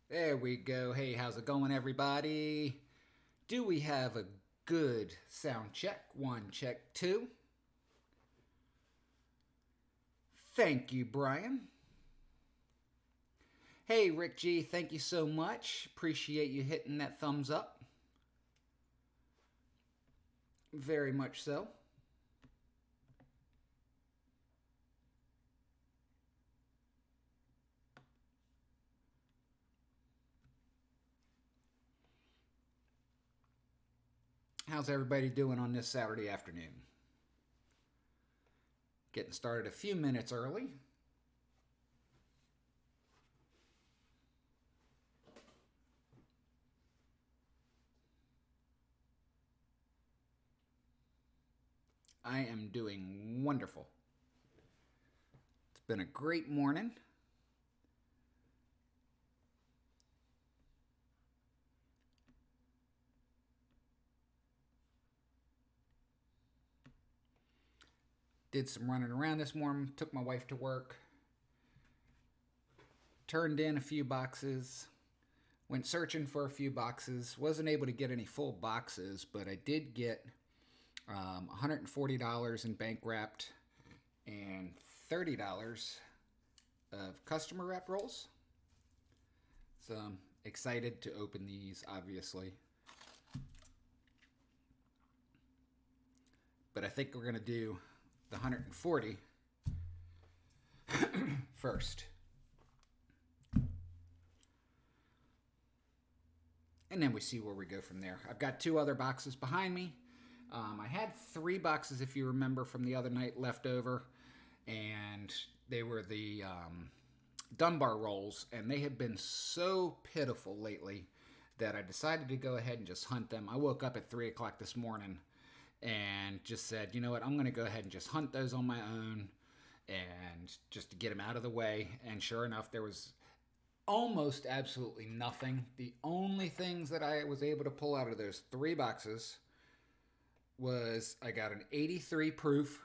There we go. Hey, how's it going, everybody? Do we have a good sound check? One, check, two. Thank you, Brian. Hey, Rick G, thank you so much. Appreciate you hitting that thumbs up. Very much so. How's everybody doing on this Saturday afternoon? Getting started a few minutes early. I am doing wonderful. It's been a great morning. Did some running around this morning, took my wife to work, turned in a few boxes, went searching for a few boxes. Wasn't able to get any full boxes, but I did get $140 in bank wrapped and $30 of customer wrap rolls. So I'm excited to open these, obviously. But I think we're going to do the 140 first. And then we see where we go from there. I've got two other boxes behind me. I had three boxes, if you remember, from the other night left over. And they were the Dunbar rolls. And they have been so pitiful lately that I decided to go ahead and just hunt them. I woke up at 3 o'clock this morning and just said, you know what, I'm going to go ahead and just hunt those on my own and just to get them out of the way. And sure enough, there was almost absolutely nothing. The only things that I was able to pull out of those three boxes was I got an 83 proof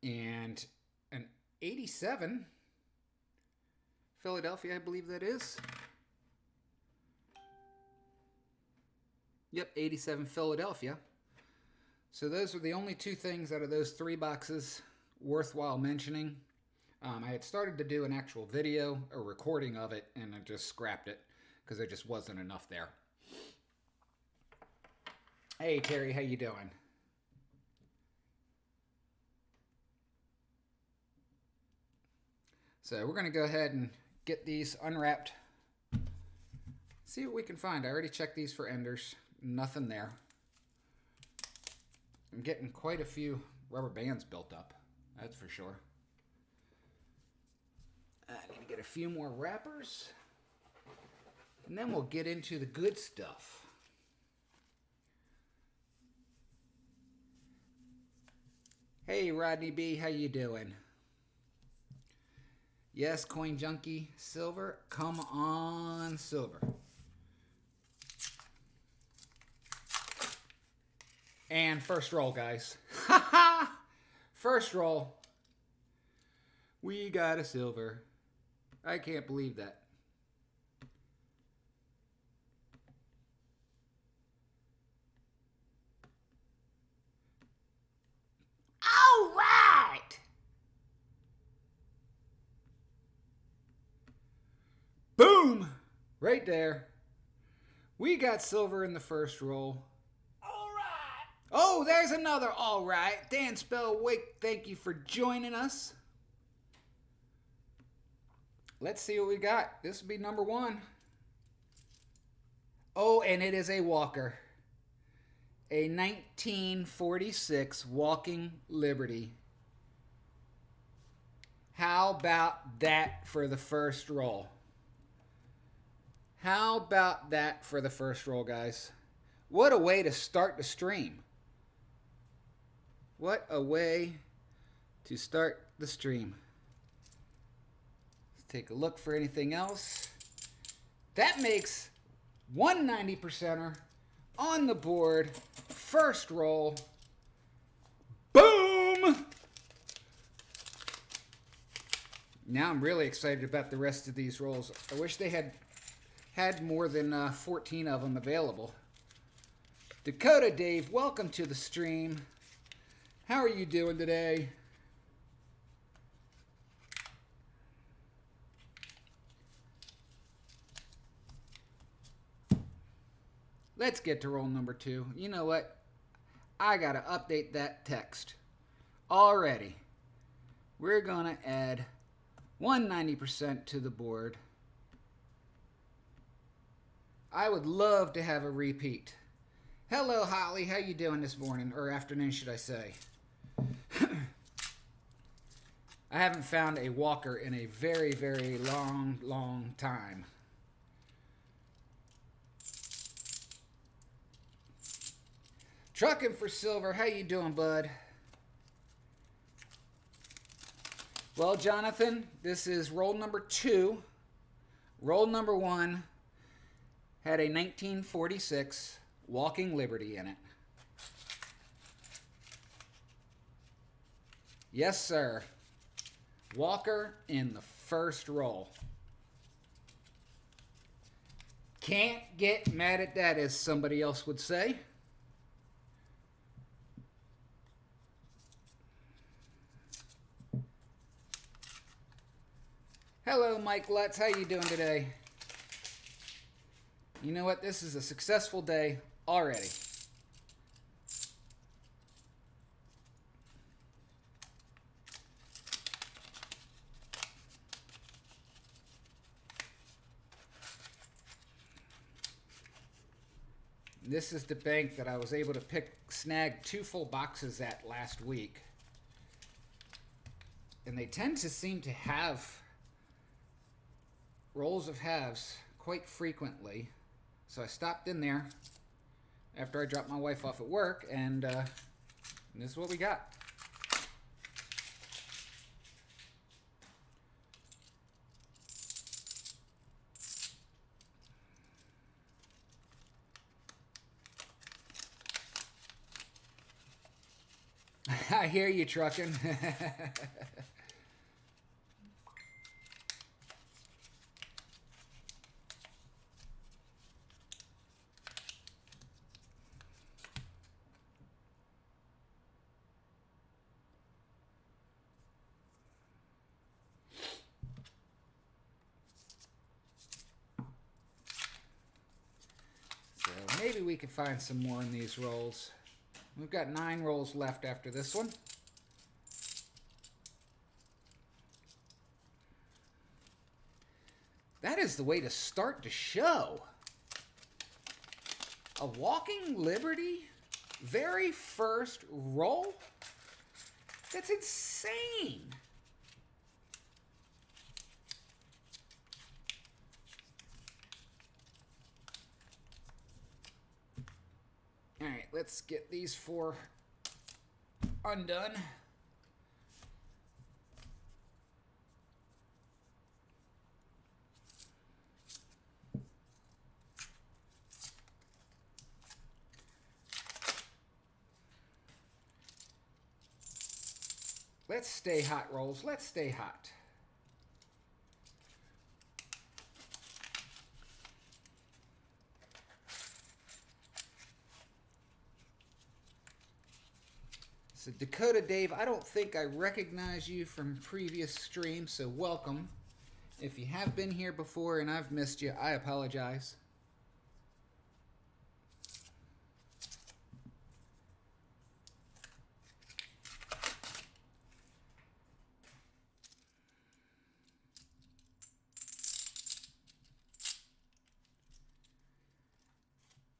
and an 87 Philadelphia, I believe that is. Yep, 87 Philadelphia. So those were the only two things out of those three boxes worthwhile mentioning. I had started to do an actual video, a recording of it, and I just scrapped it because there just wasn't enough there. Hey Terry, how you doing? So we're going to go ahead and get these unwrapped. See what we can find. I already checked these for enders. Nothing there. I'm getting quite a few rubber bands built up. That's for sure. I need to get a few more wrappers. And then we'll get into the good stuff. Hey Rodney B, how you doing? Yes, Coin Junkie, silver. Come on, silver. And first roll, guys. First roll. We got a silver. I can't believe that. All right. Boom. Right there. We got silver in the first roll. Oh, there's another all right. Dan Spellwake, thank you for joining us. Let's see what we got. This will be number one. Oh, and it is a walker. A 1946 Walking Liberty. How about that for the first roll? How about that for the first roll, guys? What a way to start the stream. What a way to start the stream. Let's take a look for anything else. That makes 190%er on the board. First roll. Boom! Now I'm really excited about the rest of these rolls. I wish they had more than 14 of them available. Dakota Dave, welcome to the stream. How are you doing today? Let's get to roll number 2. You know what? I gotta update that text already. We're gonna add 190% to the board. I would love to have a repeat. Hello, Holly. How you doing this morning? Or afternoon, should I say. I haven't found a walker in a very, very long time. Trucking for Silver. How you doing, bud? Well, Jonathan, this is roll number 2. Roll number 1 had a 1946 Walking Liberty in it. Yes, sir. Walker in the first roll. Can't get mad at that, as somebody else would say. Hello, Mike Lutz. How you doing today? You know what? This is a successful day already. This is the bank that I was able to snag 2 full boxes at last week. And they tend to seem to have rolls of halves quite frequently. So I stopped in there after I dropped my wife off at work, and this is what we got. I hear you trucking. So maybe we can find some more in these rolls. We've got 9 rolls left after this one. That is the way to start the show. A Walking Liberty very first roll? That's insane. All right, let's get these 4 undone. Let's stay hot, rolls. Let's stay hot. So Dakota Dave, I don't think I recognize you from previous streams, so welcome. If you have been here before and I've missed you, I apologize.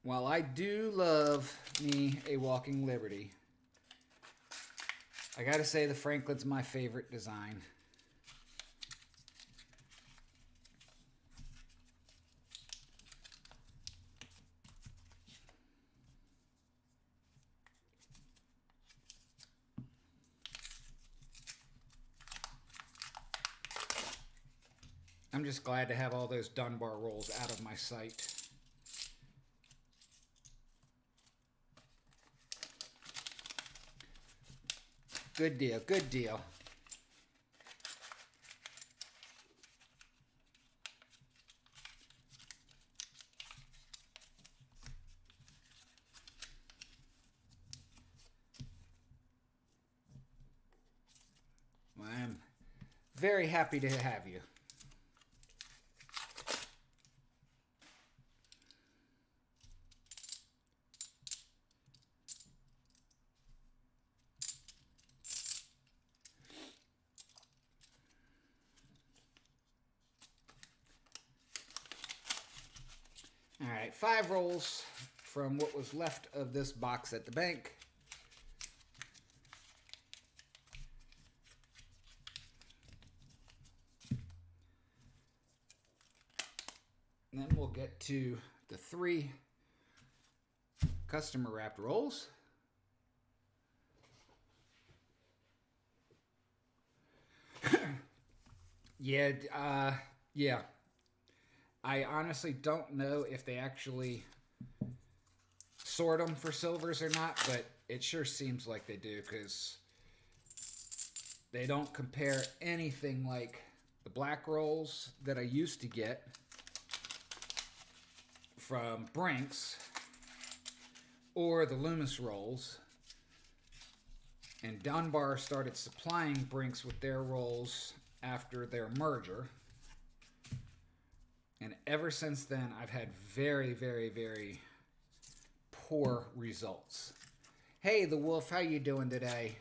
While I do love me a Walking Liberty, I gotta say the Franklin's my favorite design. I'm just glad to have all those Dunbar rolls out of my sight. Good deal, good deal. Very happy to have you. All right, 5 rolls from what was left of this box at the bank. And then we'll get to the 3 customer wrapped rolls. Yeah. I honestly don't know if they actually sort them for silvers or not, but it sure seems like they do, because they don't compare anything like the black rolls that I used to get from Brinks or the Loomis rolls. And Dunbar started supplying Brinks with their rolls after their merger. And ever since then, I've had very, very, very poor results. Hey, the Wolf, how you doing today?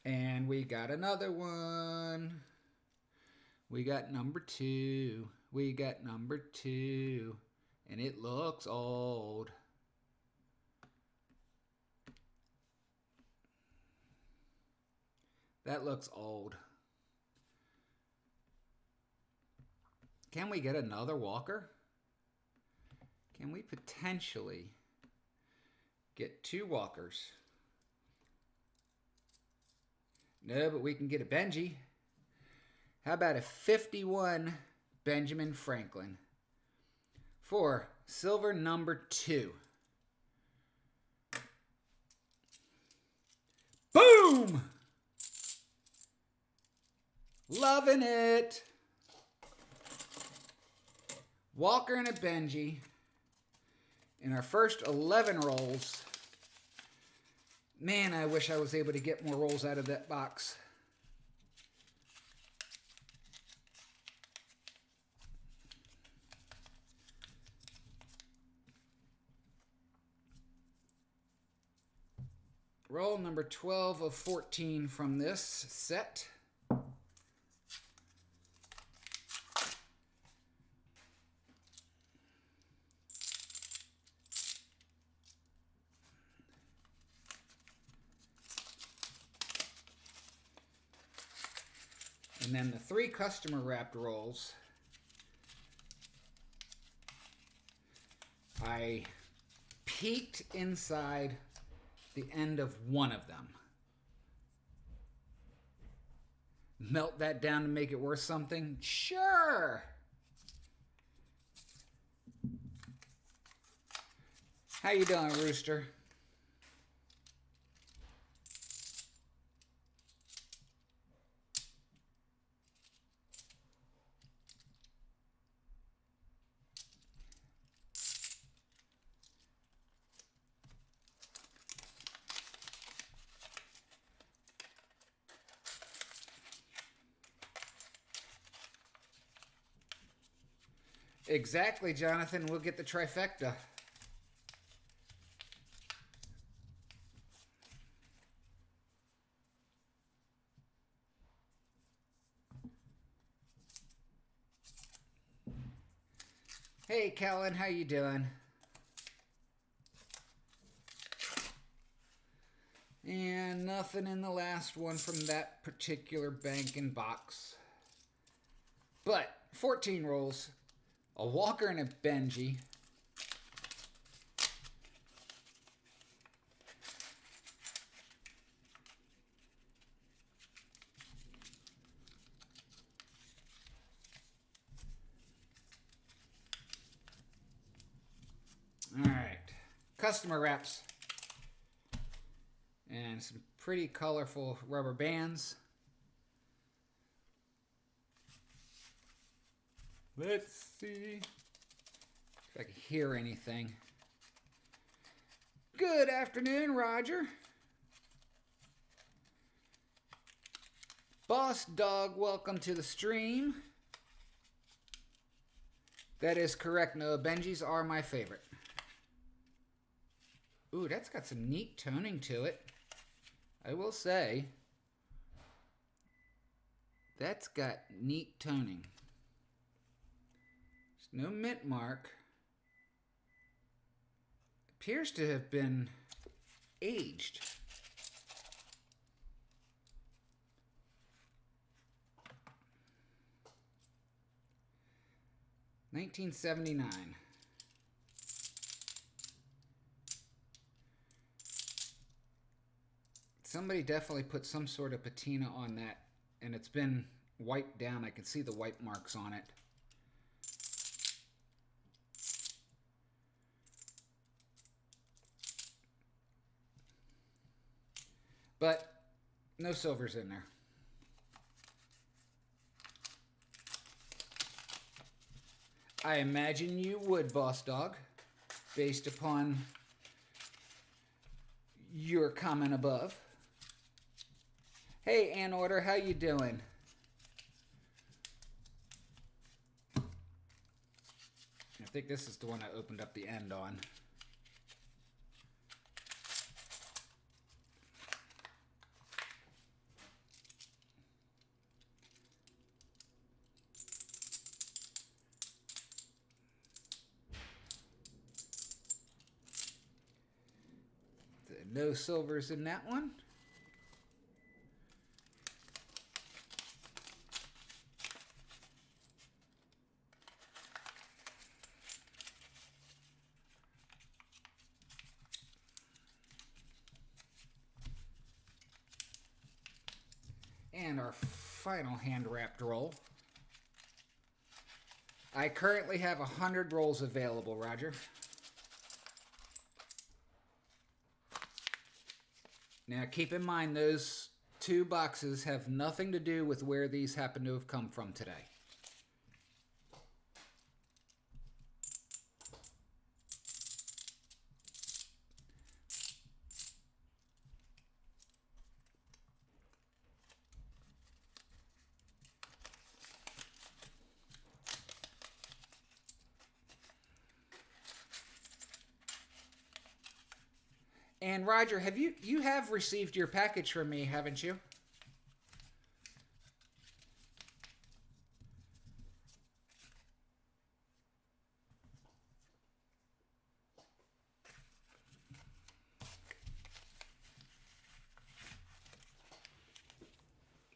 And we got another one. We got number 2. We got number 2. And it looks old. That looks old. Can we get another Walker? Can we potentially get 2 Walkers? No, but we can get a Benji. How about a 51 Benjamin Franklin for silver number 2? Boom! Loving it. Walker and a Benji in our first 11 rolls. Man, I wish I was able to get more rolls out of that box. Roll number 12 of 14 from this set. And then the 3 customer wrapped rolls, I peeked inside the end of one of them. Melt that down to make it worth something? Sure. How you doing, Rooster? Exactly, Jonathan. We'll get the trifecta. Hey, Kellen, how you doing? And nothing in the last one from that particular bank and box. But 14 rolls, a Walker and a Benji. All right, customer wraps. And some pretty colorful rubber bands. Let's see if I can hear anything. Good afternoon, Roger. Boss Dog, welcome to the stream. That is correct, Noah. Benjis are my favorite. Ooh, that's got some neat toning to it. I will say, that's got neat toning. There's no mint mark. Appears to have been aged. $19.79. Somebody definitely put some sort of patina on that, and it's been wiped down. I can see the wipe marks on it. But no silvers in there. I imagine you would, Boss Dog, based upon your comment above. Hey, Ann Order, how you doing? I think this is the one I opened up the end on. No silvers in that one. And our final hand-wrapped roll. I currently have 100 rolls available, Roger. Now keep in mind those two boxes have nothing to do with where these happen to have come from today. And Roger, have you have received your package from me, haven't you?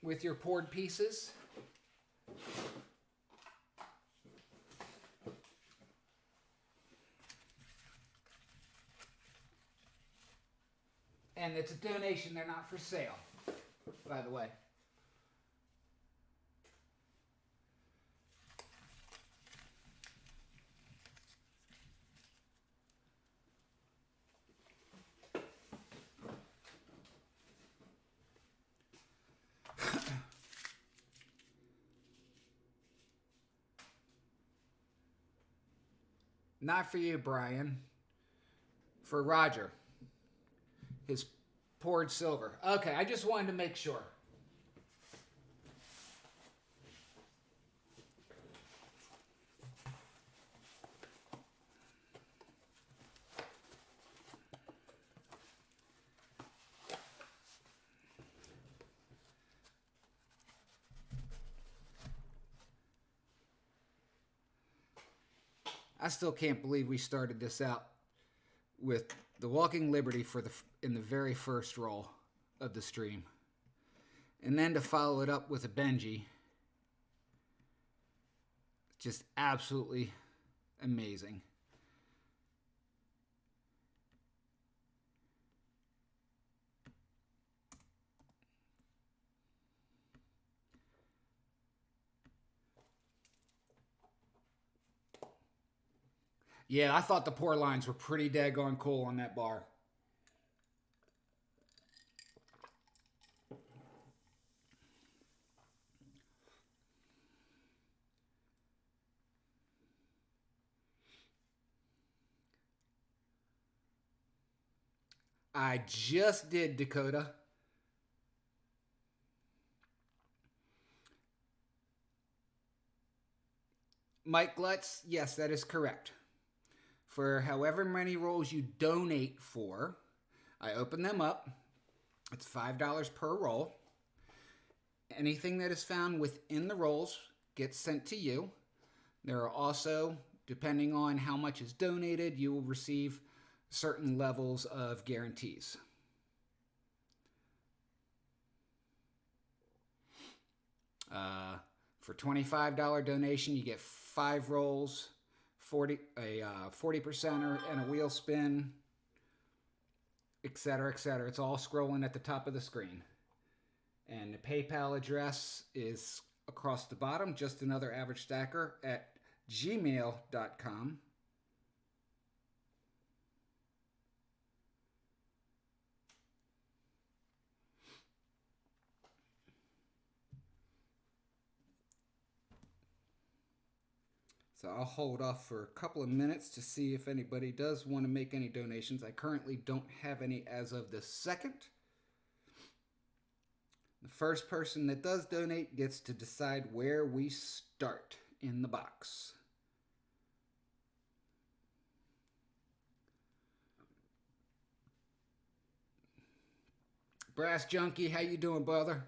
With your poured pieces? And it's a donation, they're not for sale, by the way. Not for you, Brian. For Roger. His poured silver. Okay, I just wanted to make sure. I still can't believe we started this out with the Walking Liberty in the very first roll of the stream. And then to follow it up with a Benji. Just absolutely amazing. Yeah, I thought the pour lines were pretty daggone cool on that bar. I just did, Dakota. Mike Lutz, yes, that is correct. For however many rolls you donate for, I open them up. It's $5 per roll. Anything that is found within the rolls gets sent to you. There are also, depending on how much is donated, you will receive certain levels of guarantees. For $25 donation, you get 5 rolls, 40%er, and a wheel spin, etc., etc. It's all scrolling at the top of the screen. And the PayPal address is across the bottom, just another average stacker at gmail.com. So I'll hold off for a couple of minutes to see if anybody does want to make any donations. I currently don't have any as of this second. The first person that does donate gets to decide where we start in the box. Brass Junkie, how you doing, brother?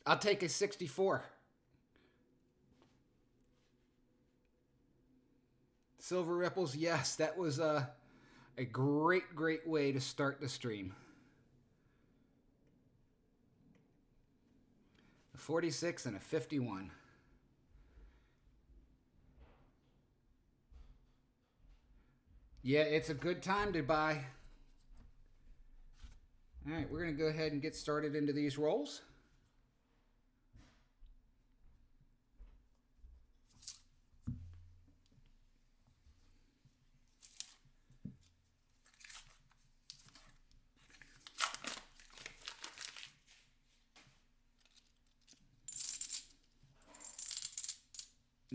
I'll take a 64. Silver Ripples, yes, that was a great, great way to start the stream. A 46 and a 51. Yeah, it's a good time to buy. All right, we're going to go ahead and get started into these rolls.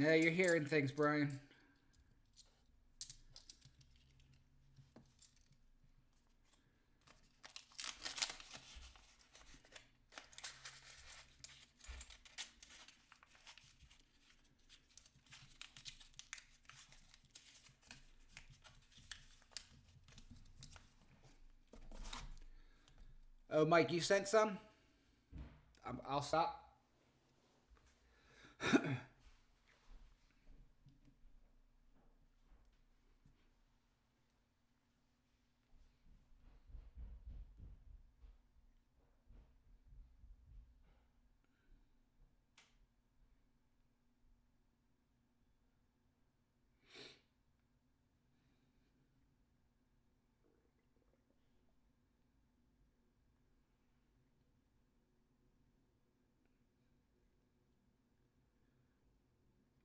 Yeah, you're hearing things, Brian. Oh, Mike, you sent some? I'll stop.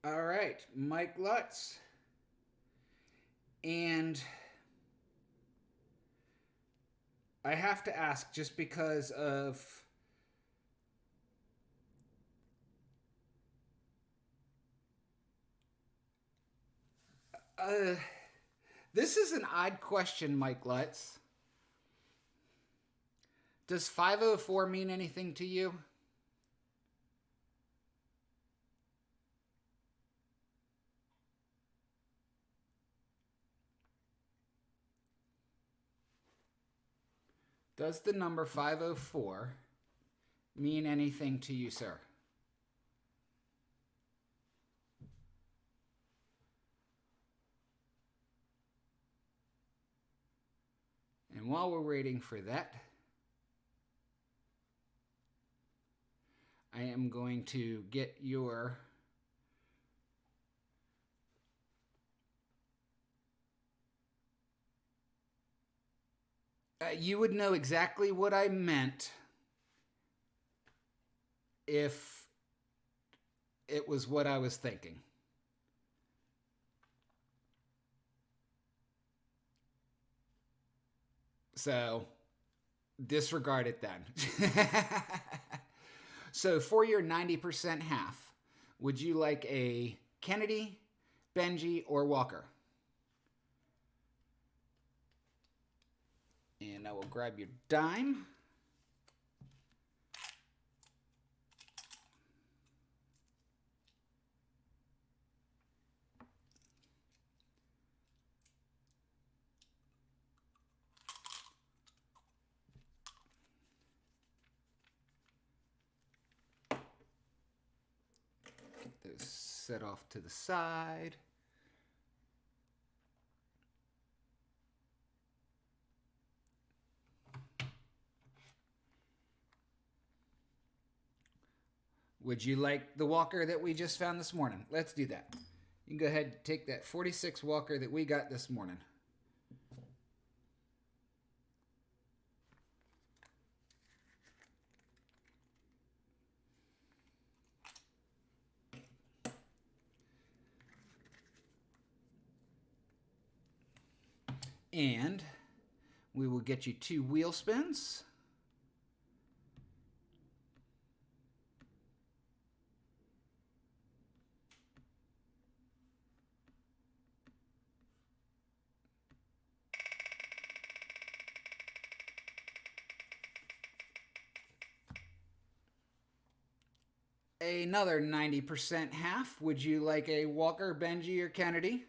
All right, Mike Lutz. And I have to ask, just because of this is an odd question, Mike Lutz. Does 504 mean anything to you? Does the number 504 mean anything to you, sir? And while we're waiting for that, I am going to get your you would know exactly what I meant if it was what I was thinking. So, disregard it then. So, for your 90% half, would you like a Kennedy, Benji, or Walker? And I will grab your dime. those set off to the side. Would you like the walker that we just found this morning? Let's do that. You can go ahead and take that 46 walker that we got this morning. And we will get you 2 wheel spins. Another 90% half. Would you like a Walker, Benji, or Kennedy?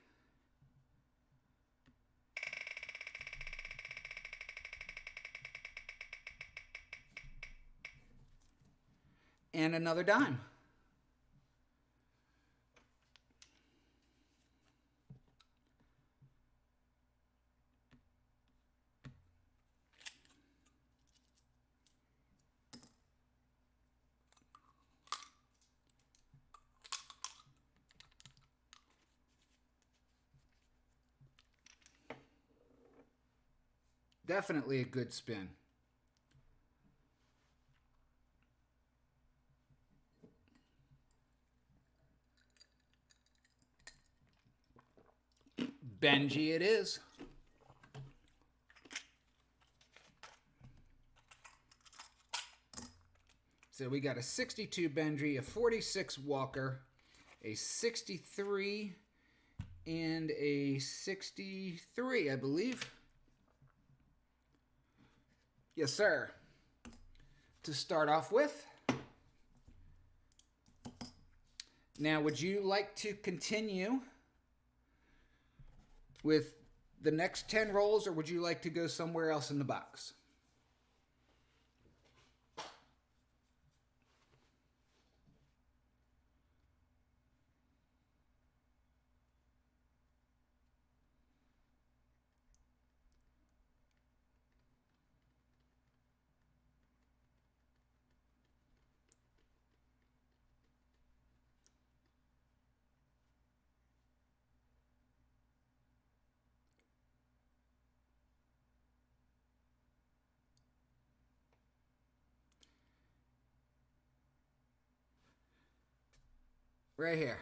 And another dime. Definitely a good spin. Benji it is. So we got a 62 Benji, a 46 Walker, a 63, and a 63, I believe. Yes, sir. To start off with. Now, would you like to continue with the next 10 rolls, or would you like to go somewhere else in the box? Right here.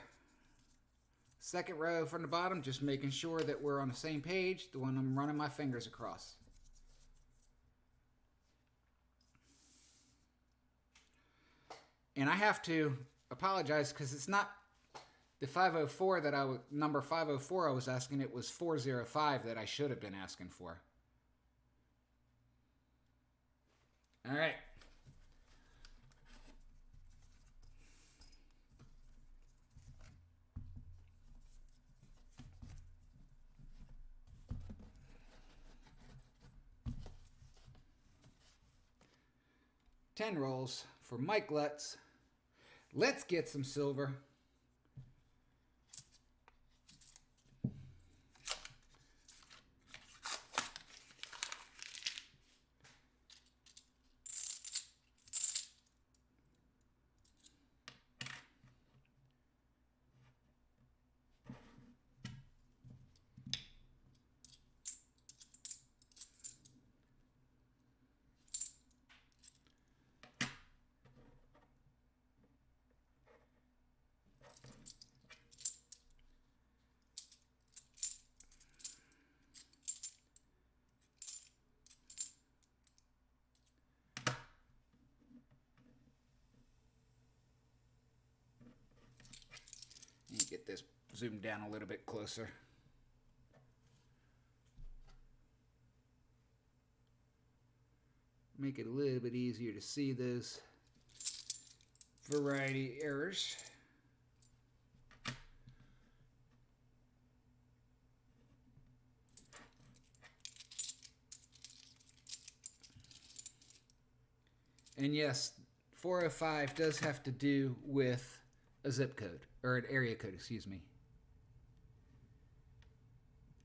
Second row from the bottom, just making sure that we're on the same page, the one I'm running my fingers across. And I have to apologize because it's not the 504 that number 504 I was asking, it was 405 that I should have been asking for. All right. Ten rolls for Mike Lutz. Let's get some silver. Get this zoomed down a little bit closer. Make it a little bit easier to see those variety errors. And yes, 405 does have to do with a zip code, or an area code, excuse me.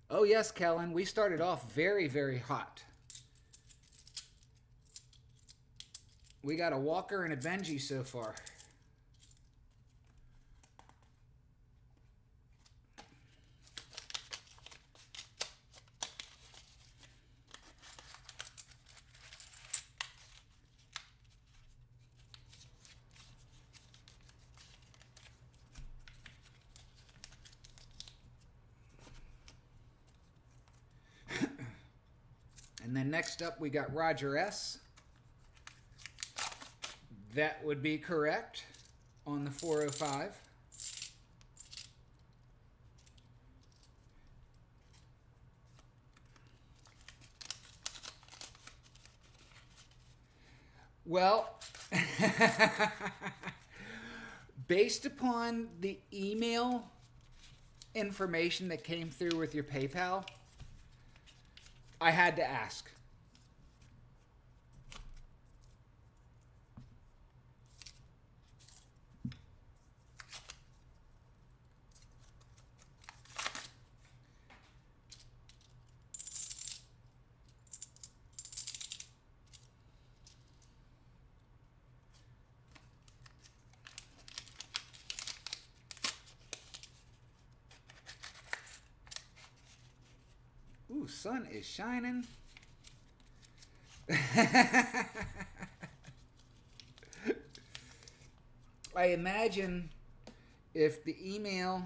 Oh yes, Kellen, we started off very, very hot. We got a Walker and a Benji so far. And then next up we got Roger S. That would be correct on the 405. Well, based upon the email information that came through with your PayPal, I had to ask. Ooh, sun is shining. I imagine if the email,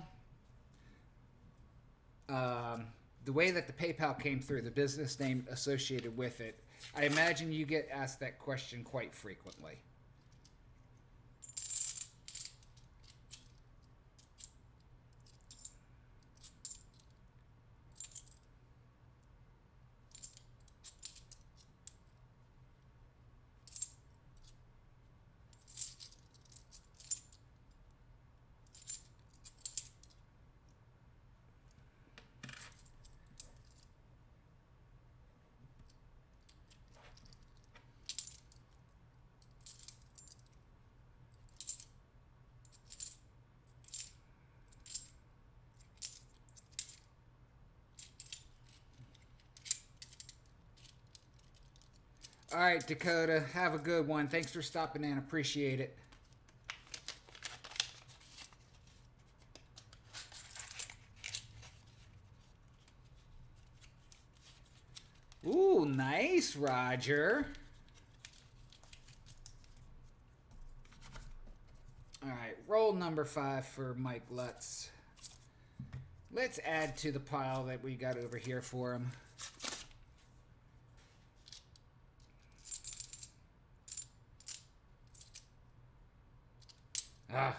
the way that the PayPal came through, the business name associated with it, I imagine you get asked that question quite frequently. All right, Dakota, have a good one. Thanks for stopping in. Appreciate it. Ooh, nice, Roger. All right, roll number 5 for Mike Lutz. Let's add to the pile that we got over here for him. Ah.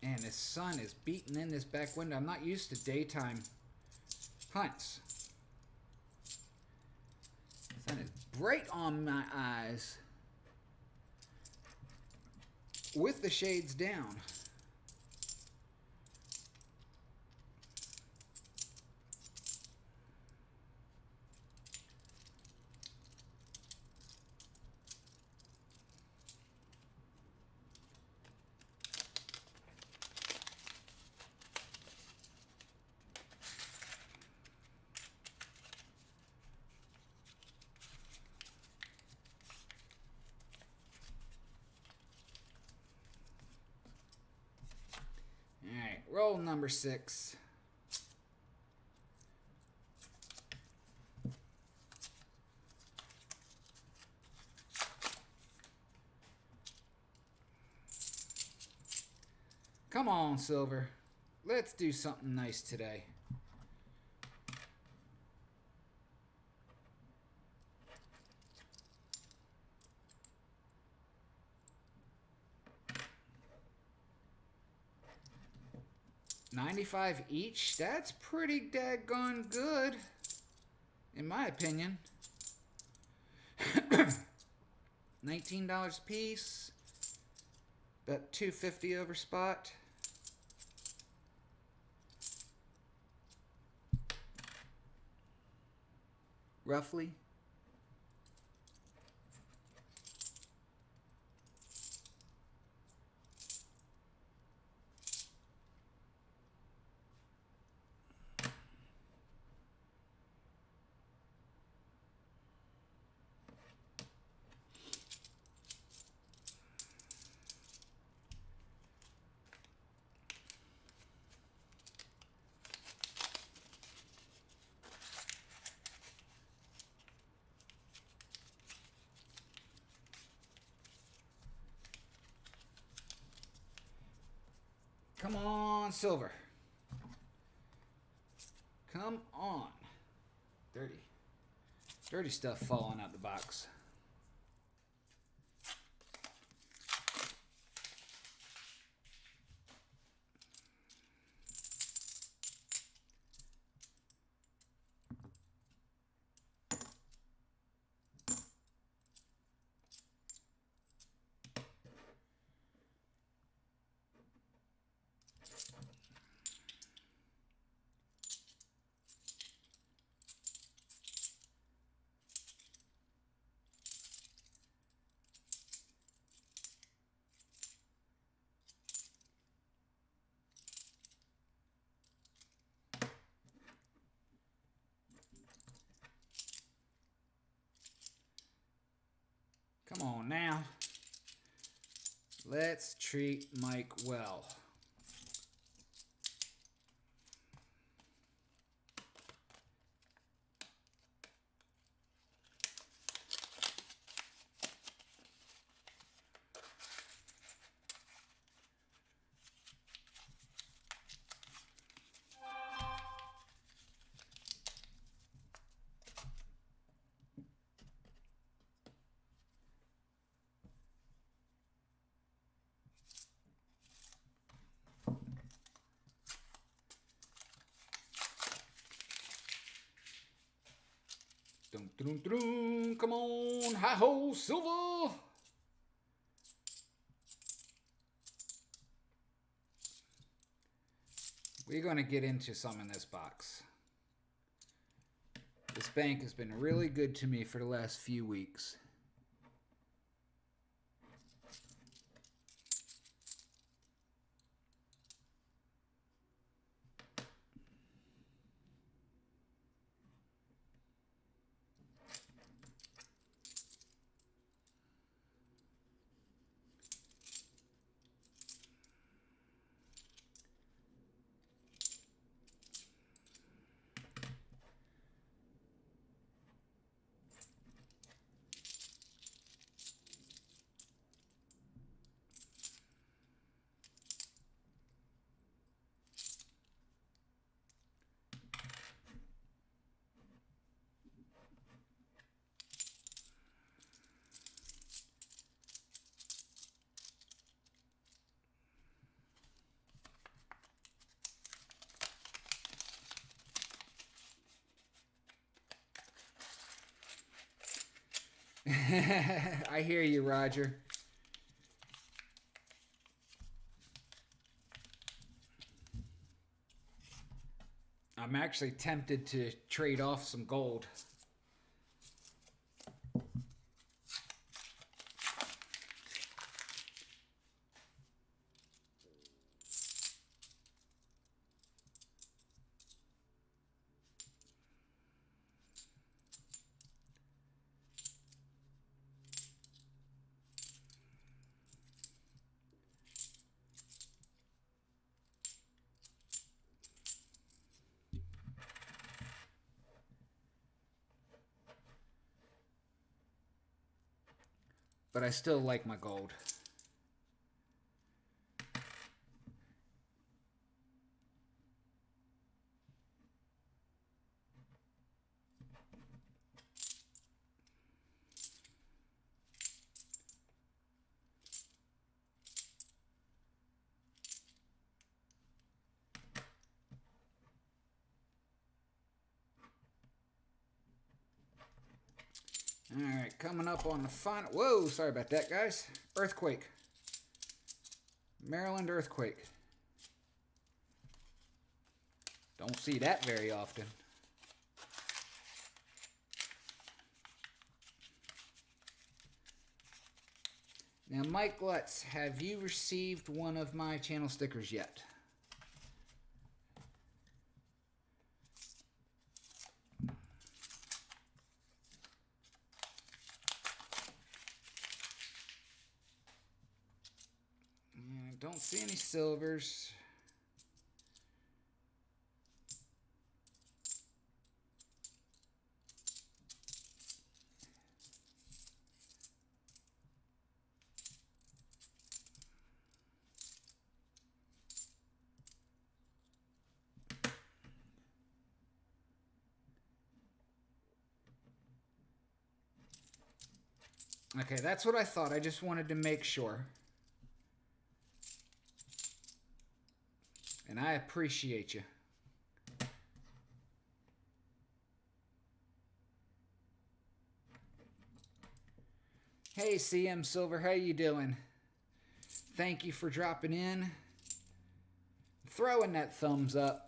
And the sun is beating in this back window. I'm not used to daytime hunts. The sun is bright on my eyes with the shades down. Alright, roll number 6. Come on, Silver. Let's do something nice today. $95 each? That's pretty daggone good, in my opinion. $19 a piece. About $2.50 over spot. roughly. Come on, silver. Come on. Dirty. Dirty stuff falling out the box. Come on now. Let's treat Mike well. Dun, dun, dun, dun. Come on, hi-ho, silver. We're going to get into some in this box. This bank has been really good to me for the last few weeks. I hear you, Roger. I'm actually tempted to trade off some gold. But I still like my gold. All right, coming up on the final. Whoa, sorry about that, guys. Earthquake. Maryland earthquake. Don't see that very often. Now, Mike Lutz, have you received one of my channel stickers yet? I don't see any silvers. Okay, that's what I thought. I just wanted to make sure. And I appreciate you. Hey, CM Silver, how you doing? Thank you for dropping in. Throwing that thumbs up.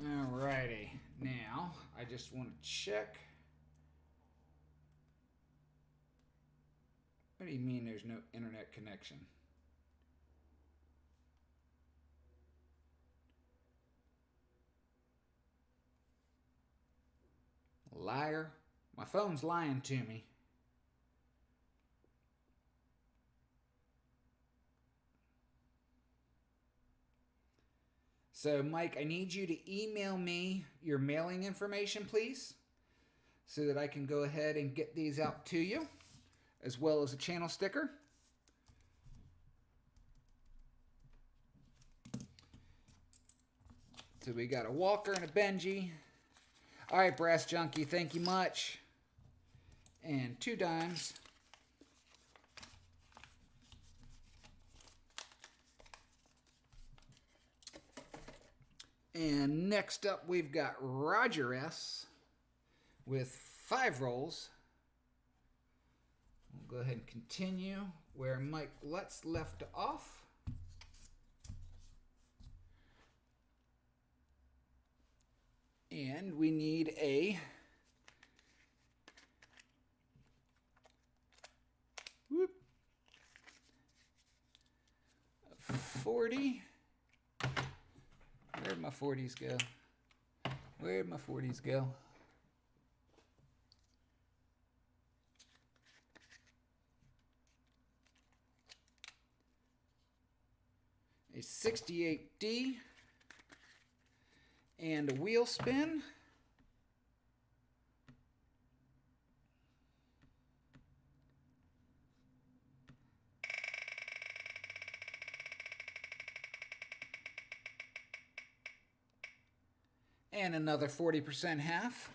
Alrighty, now I just want to check. What do you mean there's no internet connection? Liar. My phone's lying to me. So, Mike, I need you to email me your mailing information, please, so that I can go ahead and get these out to you, as well as a channel sticker. So we got a Walker and a Benji. All right, Brass Junkie, thank you much. And 2 dimes. And next up, we've got Roger S. with 5 rolls. We'll go ahead and continue where Mike Lutz left off. And we need a 40. Where'd my 40s go? Where'd my 40s go? A 68D and a wheel spin. And another 40% half.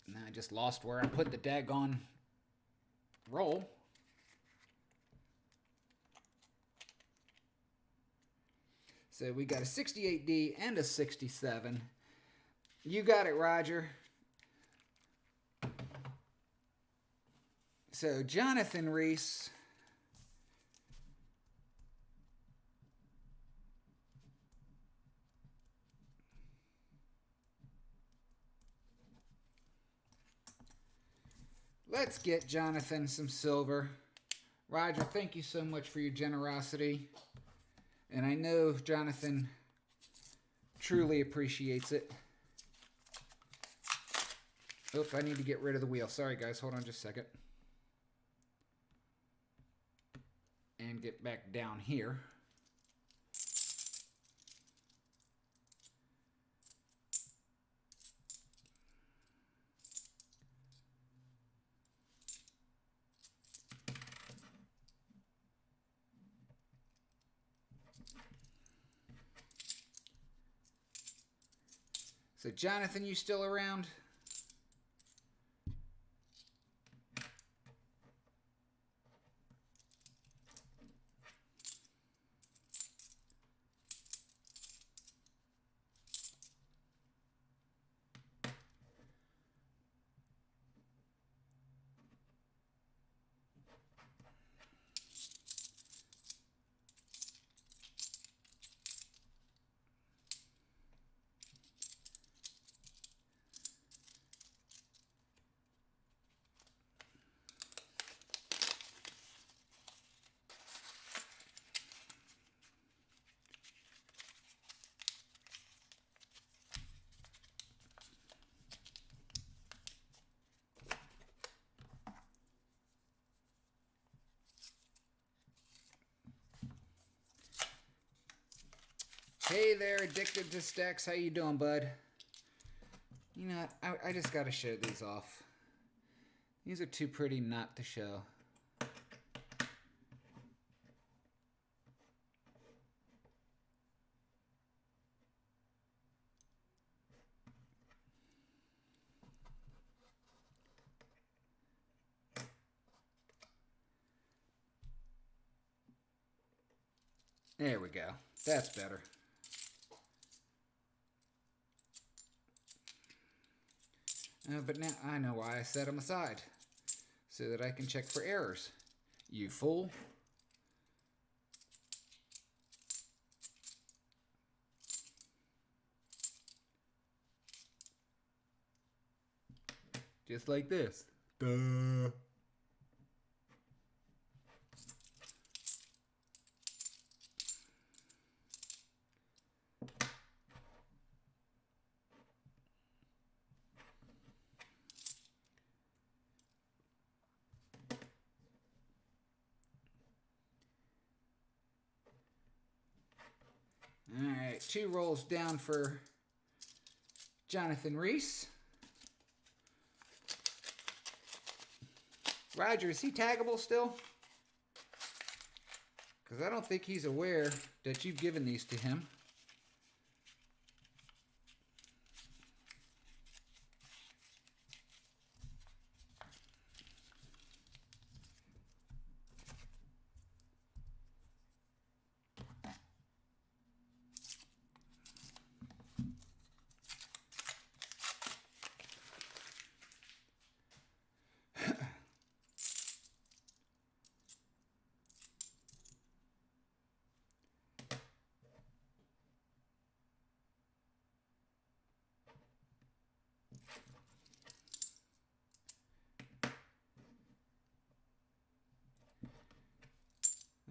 Now I just lost where I put the daggone roll. So we got a 68D and a 67. You got it, Roger. So Jonathan Reese. Let's get Jonathan some silver. Roger, thank you so much for your generosity. And I know Jonathan truly appreciates it. Oop, I need to get rid of the wheel. Sorry, guys. Hold on just a second. And get back down here. So, Jonathan, you still around? Hey there, Addicted to Stacks. How you doing, bud? You know what? I just got to show these off. These are too pretty not to show. There we go. That's better. But now I know why I set them aside. So that I can check for errors. You fool. Just like this. Duh. Alright, 2 rolls down for Jonathan Reese. Roger, is he taggable still? Because I don't think he's aware that you've given these to him.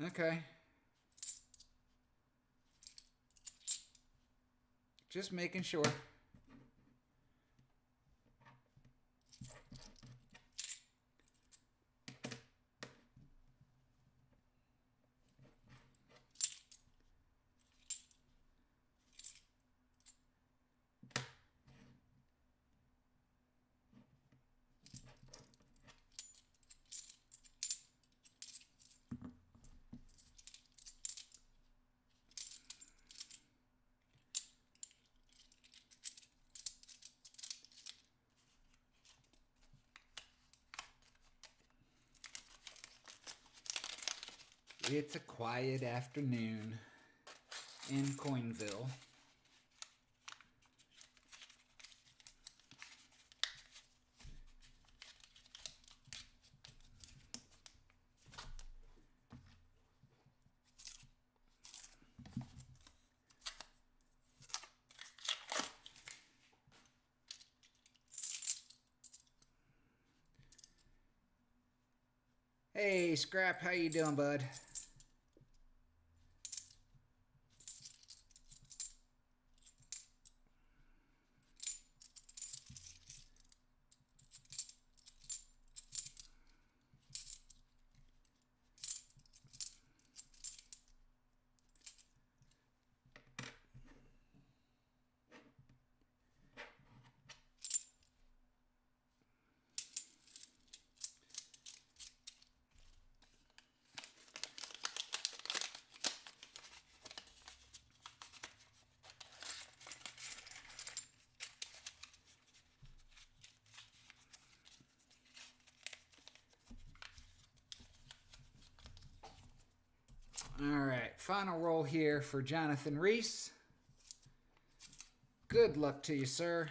Okay. Just making sure. It's a quiet afternoon in Coinville. Hey, Scrap, how you doing, bud? All right, final roll here for Jonathan Reese. Good luck to you, sir.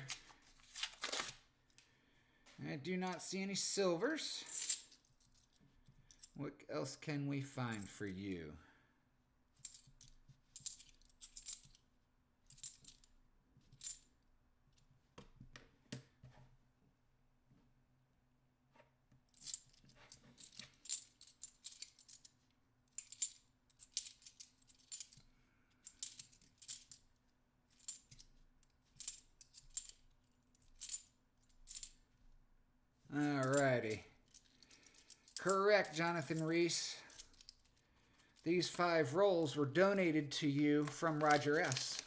I do not see any silvers. What else can we find for you? Alrighty. Correct, Jonathan Reese. These 5 rolls were donated to you from Roger S.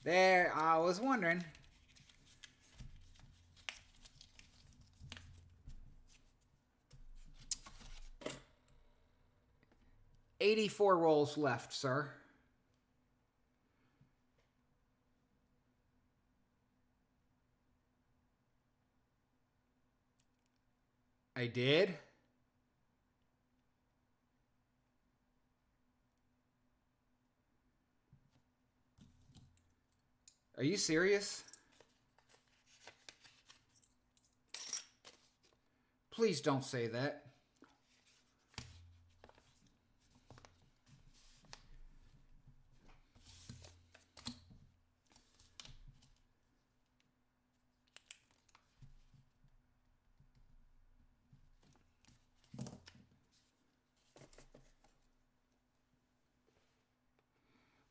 There, I was wondering. $84 rolls left, sir. I did. Are you serious? Please don't say that.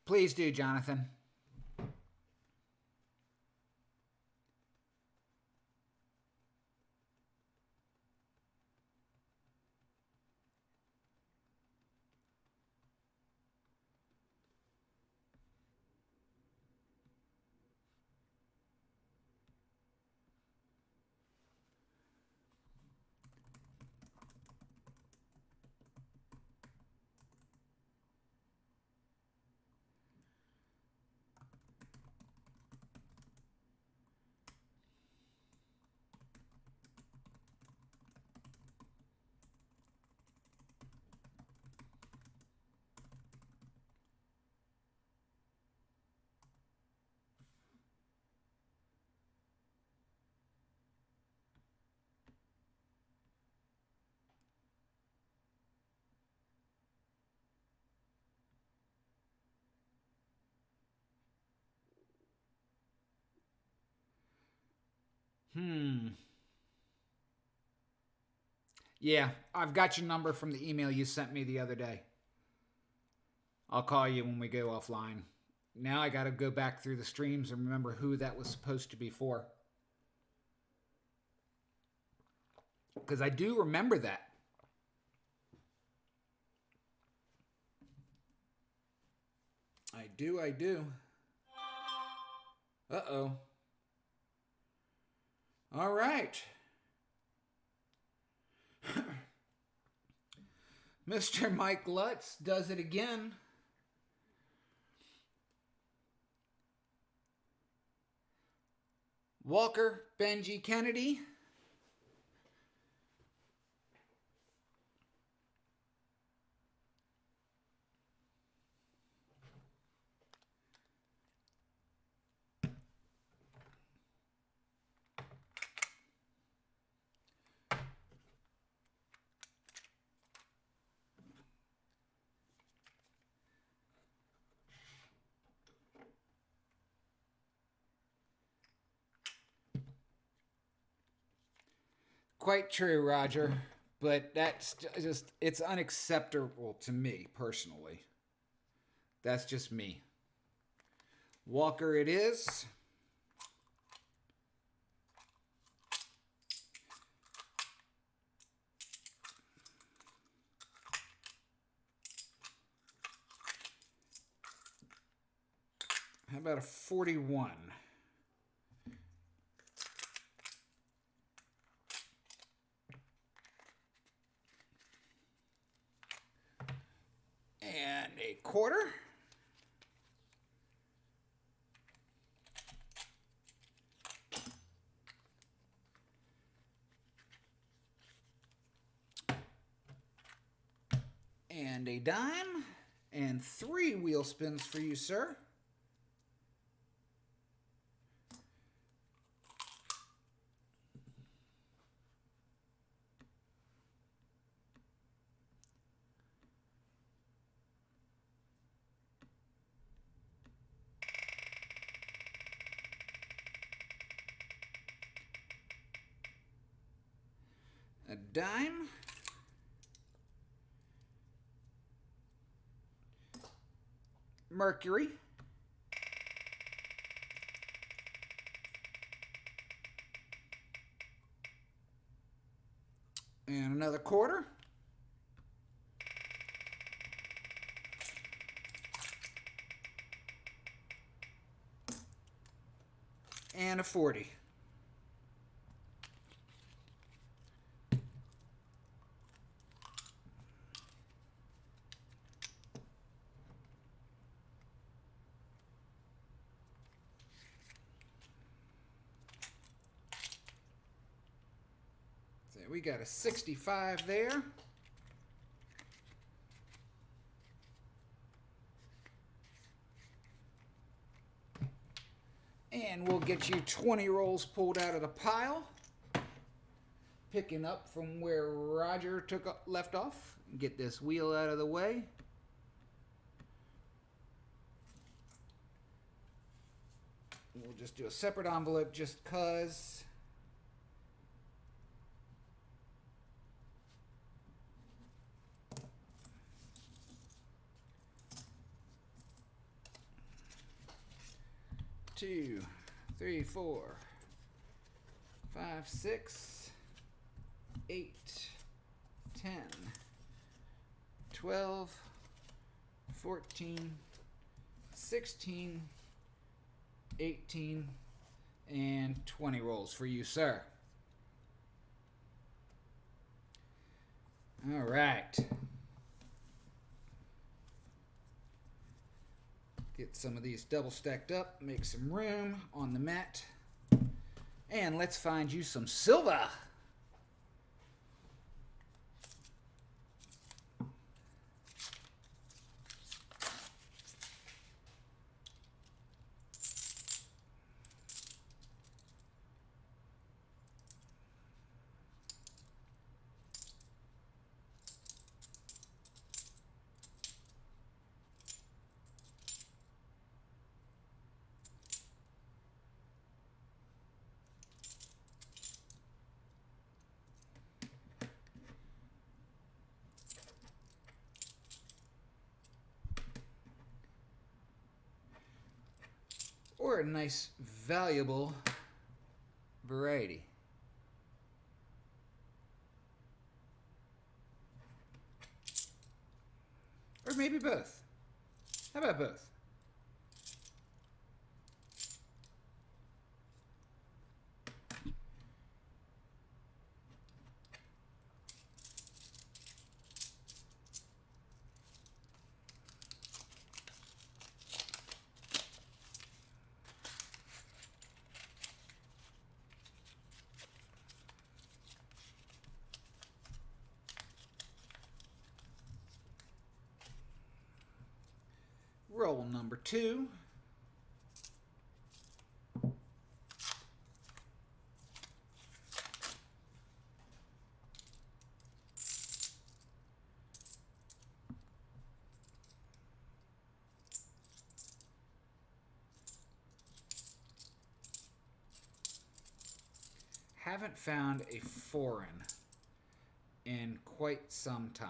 Please do, Jonathan. Yeah, I've got your number from the email you sent me the other day. I'll call you when we go offline. Now I got to go back through the streams and remember who that was supposed to be for. Because I do remember that. I do. Uh-oh. All right. Mr. Mike Lutz does it again. Walker Benji Kennedy. Quite true, Roger. But that's just, it's unacceptable to me personally. That's just me. Walker it is. How about a 41? And a quarter. And a dime. And 3 wheel spins for you, sir. A dime. Mercury. And another quarter. And a 40. So we got a 65 there. And we'll get you 20 rolls pulled out of the pile. Picking up from where Roger left off. Get this wheel out of the way. We'll just do a separate envelope just cause. Two, three, 4, 5, 6, 8, 10, 12, 14, 16, 18, and 20 rolls for you, sir. All right. Get some of these double stacked up, make some room on the mat, and let's find you some silver. Or a nice, valuable variety. Or maybe both. How about both? Roll number 2. Haven't found a foreign in quite some time.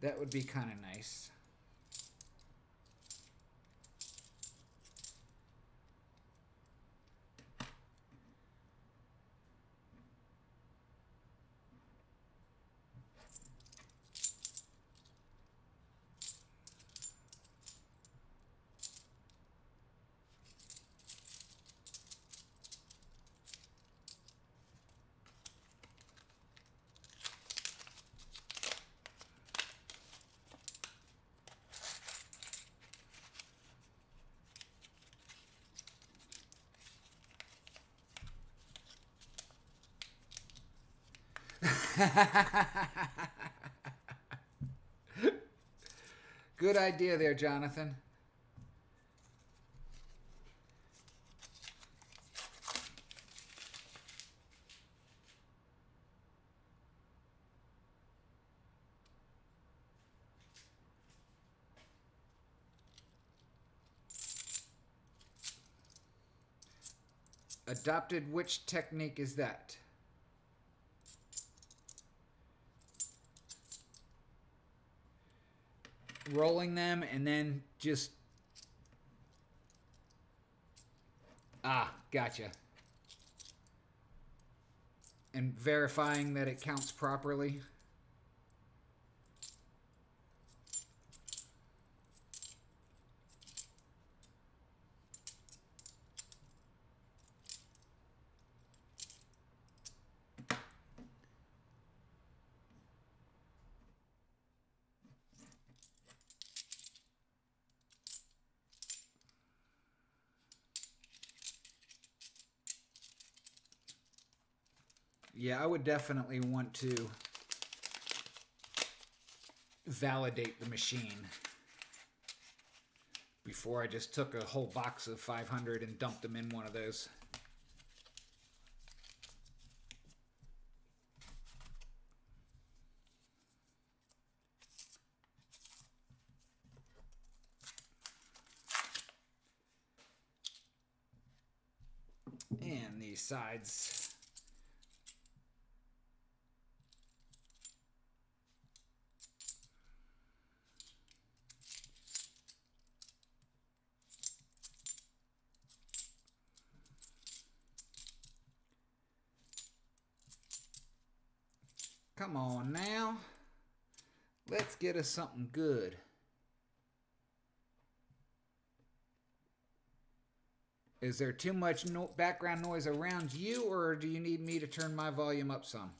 That would be kind of nice. Good idea there, Jonathan. Adopted which technique is that? Rolling them and then just... Ah, gotcha. and verifying that it counts properly. Yeah, I would definitely want to validate the machine before I just took a whole box of 500 and dumped them in one of those. And these sides. Come on now. Let's get us something good. Is there too much background noise around you, or do you need me to turn my volume up some?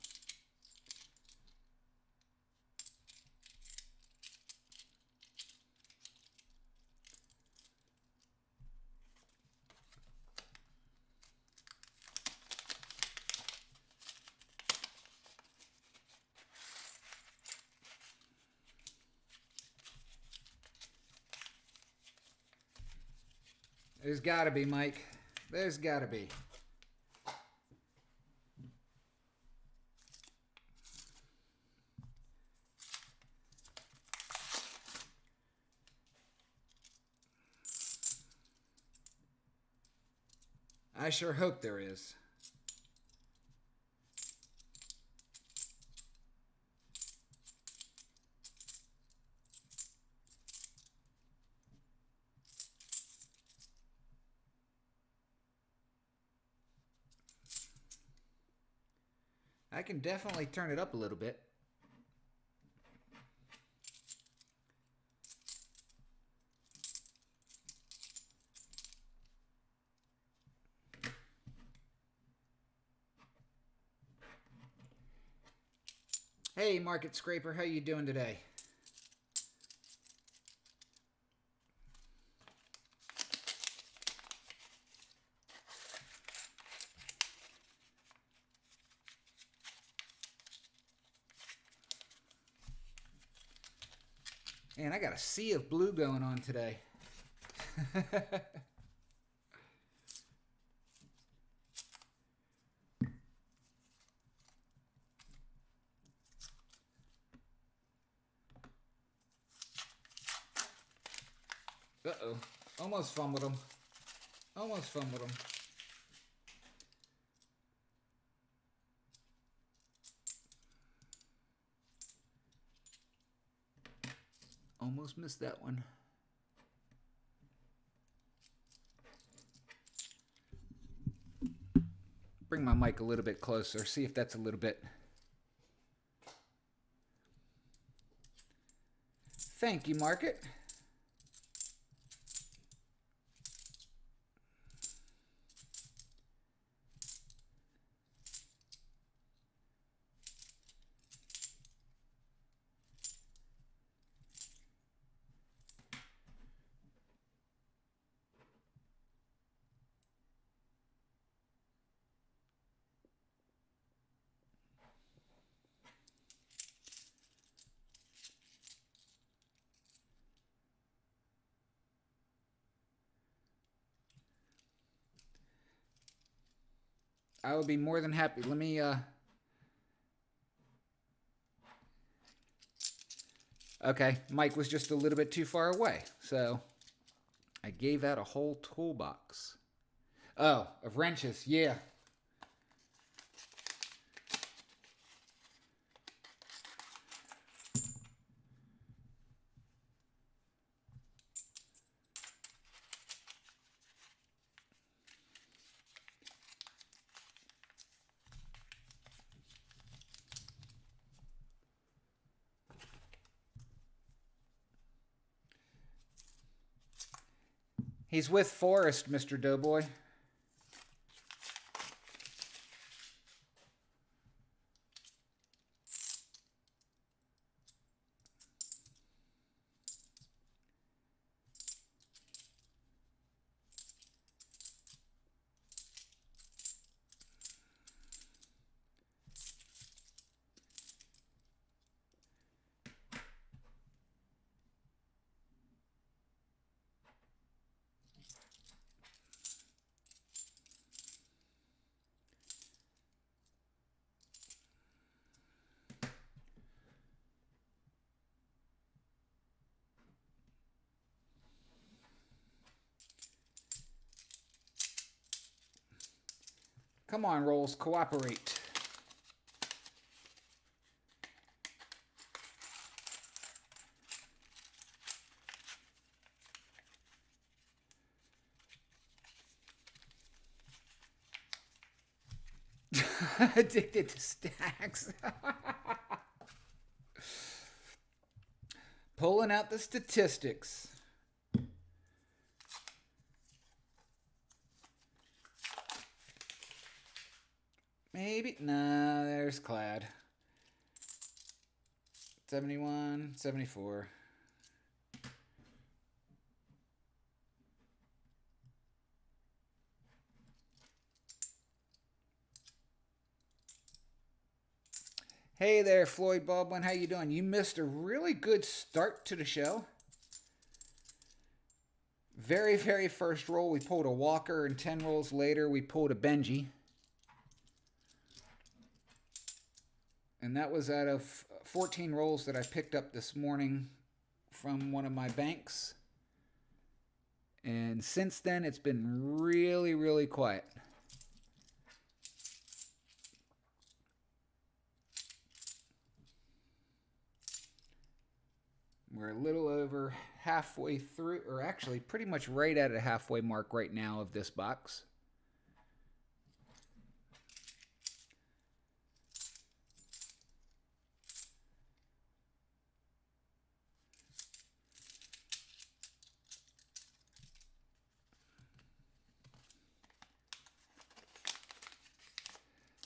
There's gotta be, Mike. There's gotta be. I sure hope there is. I can definitely turn it up a little bit. Hey, Market Scraper, how you doing today? Man, I got a sea of blue going on today. Uh-oh. Almost fumbled him. Almost fumbled him. Almost missed that one. Bring my mic a little bit closer. See if that's a little bit. Thank you, Market. I would be more than happy. Let me, okay, Mike was just a little bit too far away, so I gave out a whole toolbox. Oh, of wrenches, yeah. He's with Forrest, Mr. Doughboy. Come on, Rolls, cooperate. Addicted to stacks. Pulling out the statistics. Maybe. No, there's Clad. 71, 74. Hey there, Floyd Baldwin. How you doing? You missed a really good start to the show. Very, very first roll, we pulled a Walker, and 10 rolls later, we pulled a Benji. And that was out of 14 rolls that I picked up this morning from one of my banks. And since then, it's been really, really quiet. We're a little over halfway through, or actually pretty much right at a halfway mark right now of this box.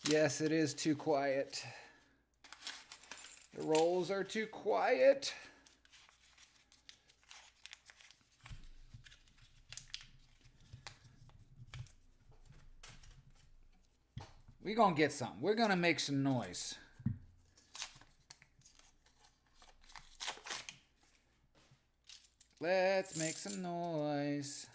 Yes, it is too quiet. The rolls are too quiet. We're going to get something. We're going to make some noise. Let's make some noise.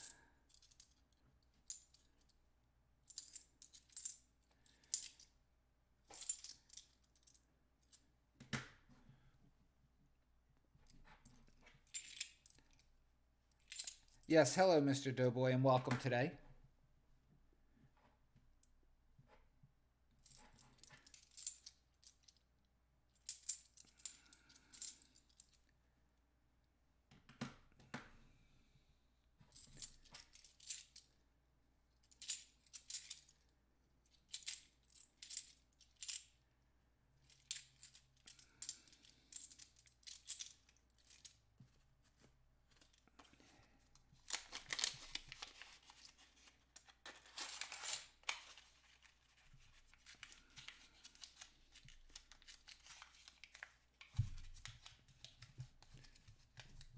Yes, hello, Mr. Doughboy, and welcome today.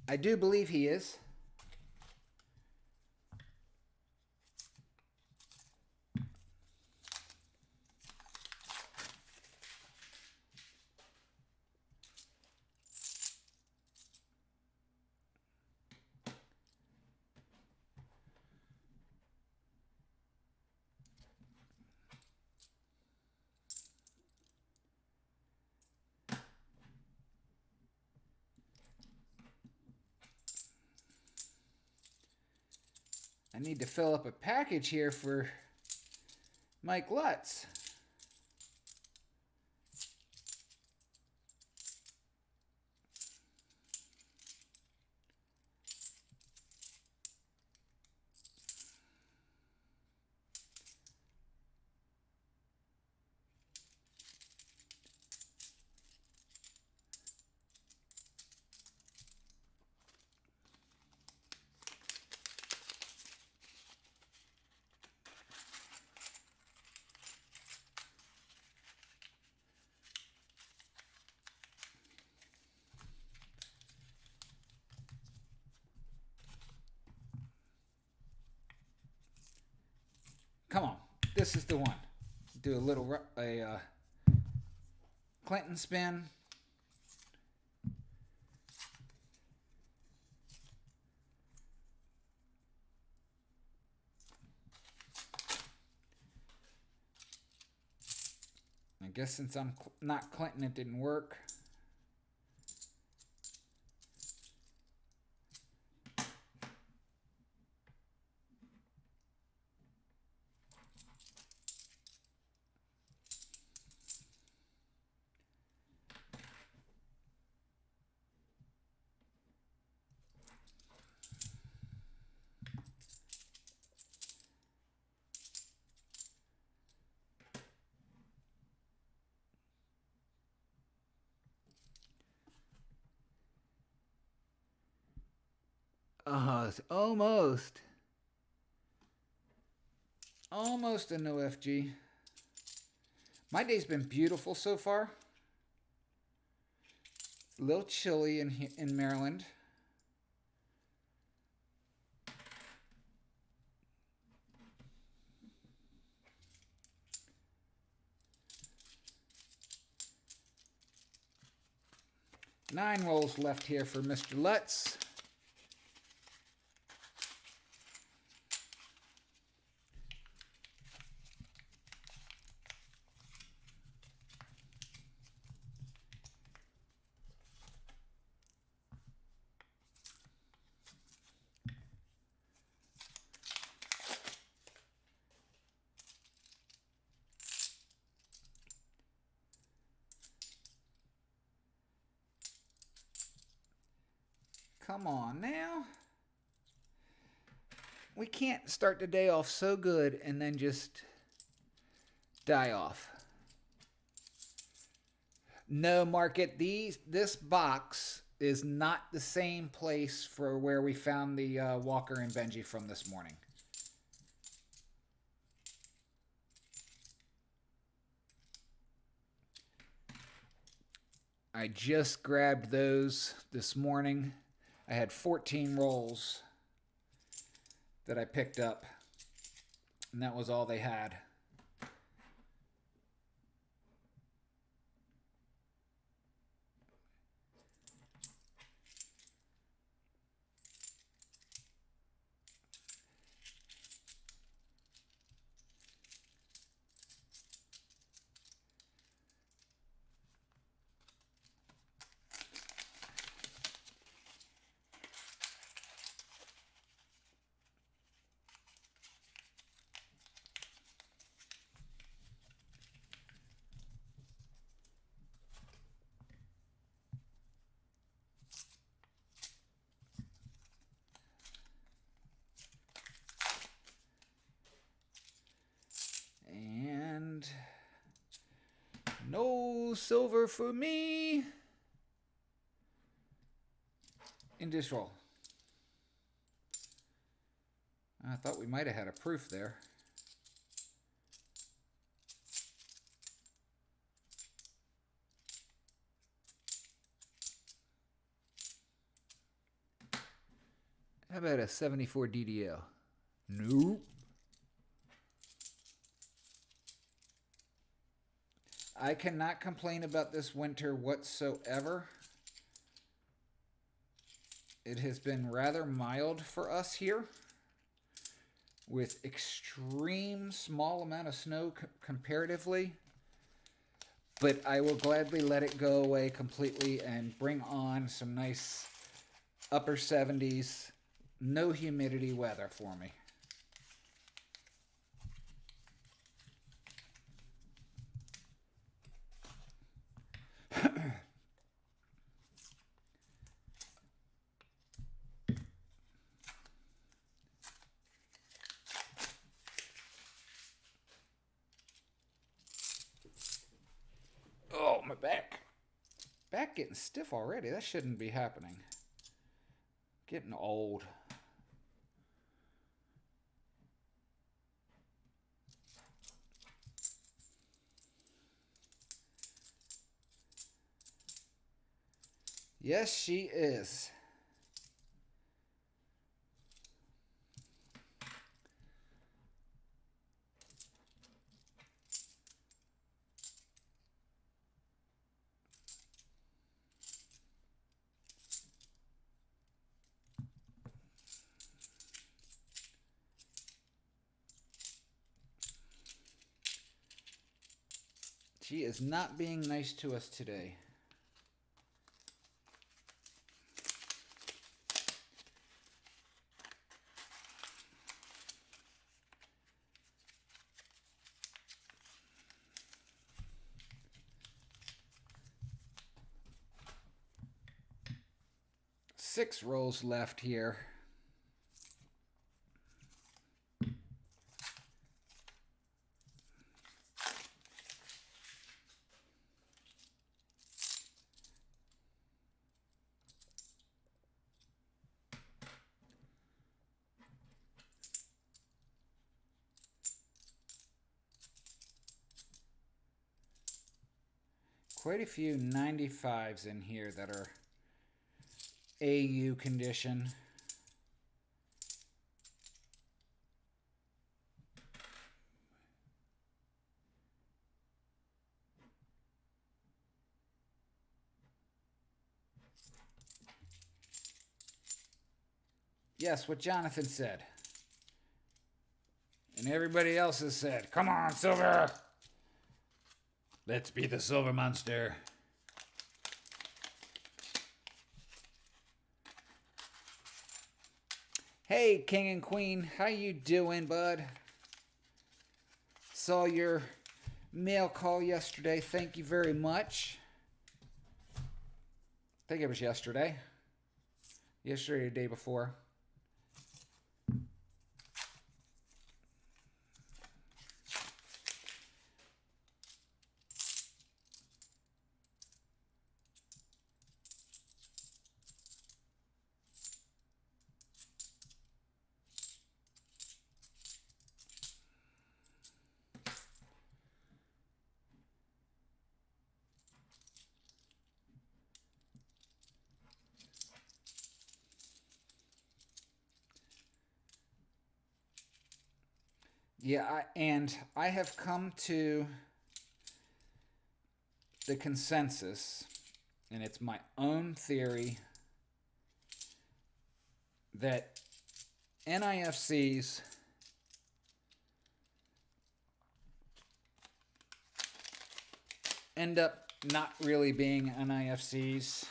I do believe he is. I need to fill up a package here for Mike Lutz. this is the one. Do a little Clinton spin. I guess since I'm not Clinton, it didn't work. It's almost a no FG. My day's been beautiful so far. It's a little chilly in Maryland. Nine rolls left here for Mr. Lutz. Come on now. We can't start the day off so good and then just die off. No, Market, this box is not the same place for where we found the Walker and Benji from this morning. I just grabbed those this morning. I had 14 rolls that I picked up, and that was all they had. And no silver for me in this roll. I thought we might have had a proof there. How about a 74 DDL? Nope. I cannot complain about this winter whatsoever. It has been rather mild for us here, with extreme small amount of snow comparatively. But I will gladly let it go away completely and bring on some nice upper 70s, no humidity weather for me. Oh, my back. Back getting stiff already. That shouldn't be happening. Getting old. Yes, she is. She is not being nice to us today. Six rolls left here. Quite a few 95s in here that are AU condition. Yes, what Jonathan said. And everybody else has said, come on, Silver! Let's be the Silver Monster. Hey, King and Queen, how you doing, bud? Saw your mail call yesterday. Thank you very much. I think it was yesterday. Yesterday or the day before. Yeah, and I have come to the consensus, and it's my own theory, that NIFCs end up not really being NIFCs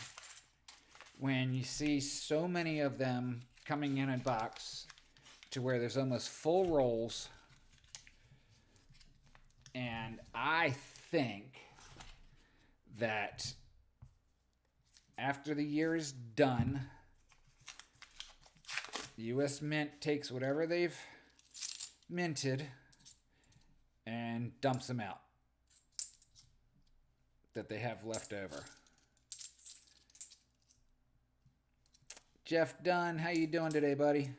when you see so many of them coming in a box to where there's almost full rolls. And I think that after the year is done, the U.S. Mint takes whatever they've minted and dumps them out that they have left over. Jeff Dunn, how you doing today, buddy?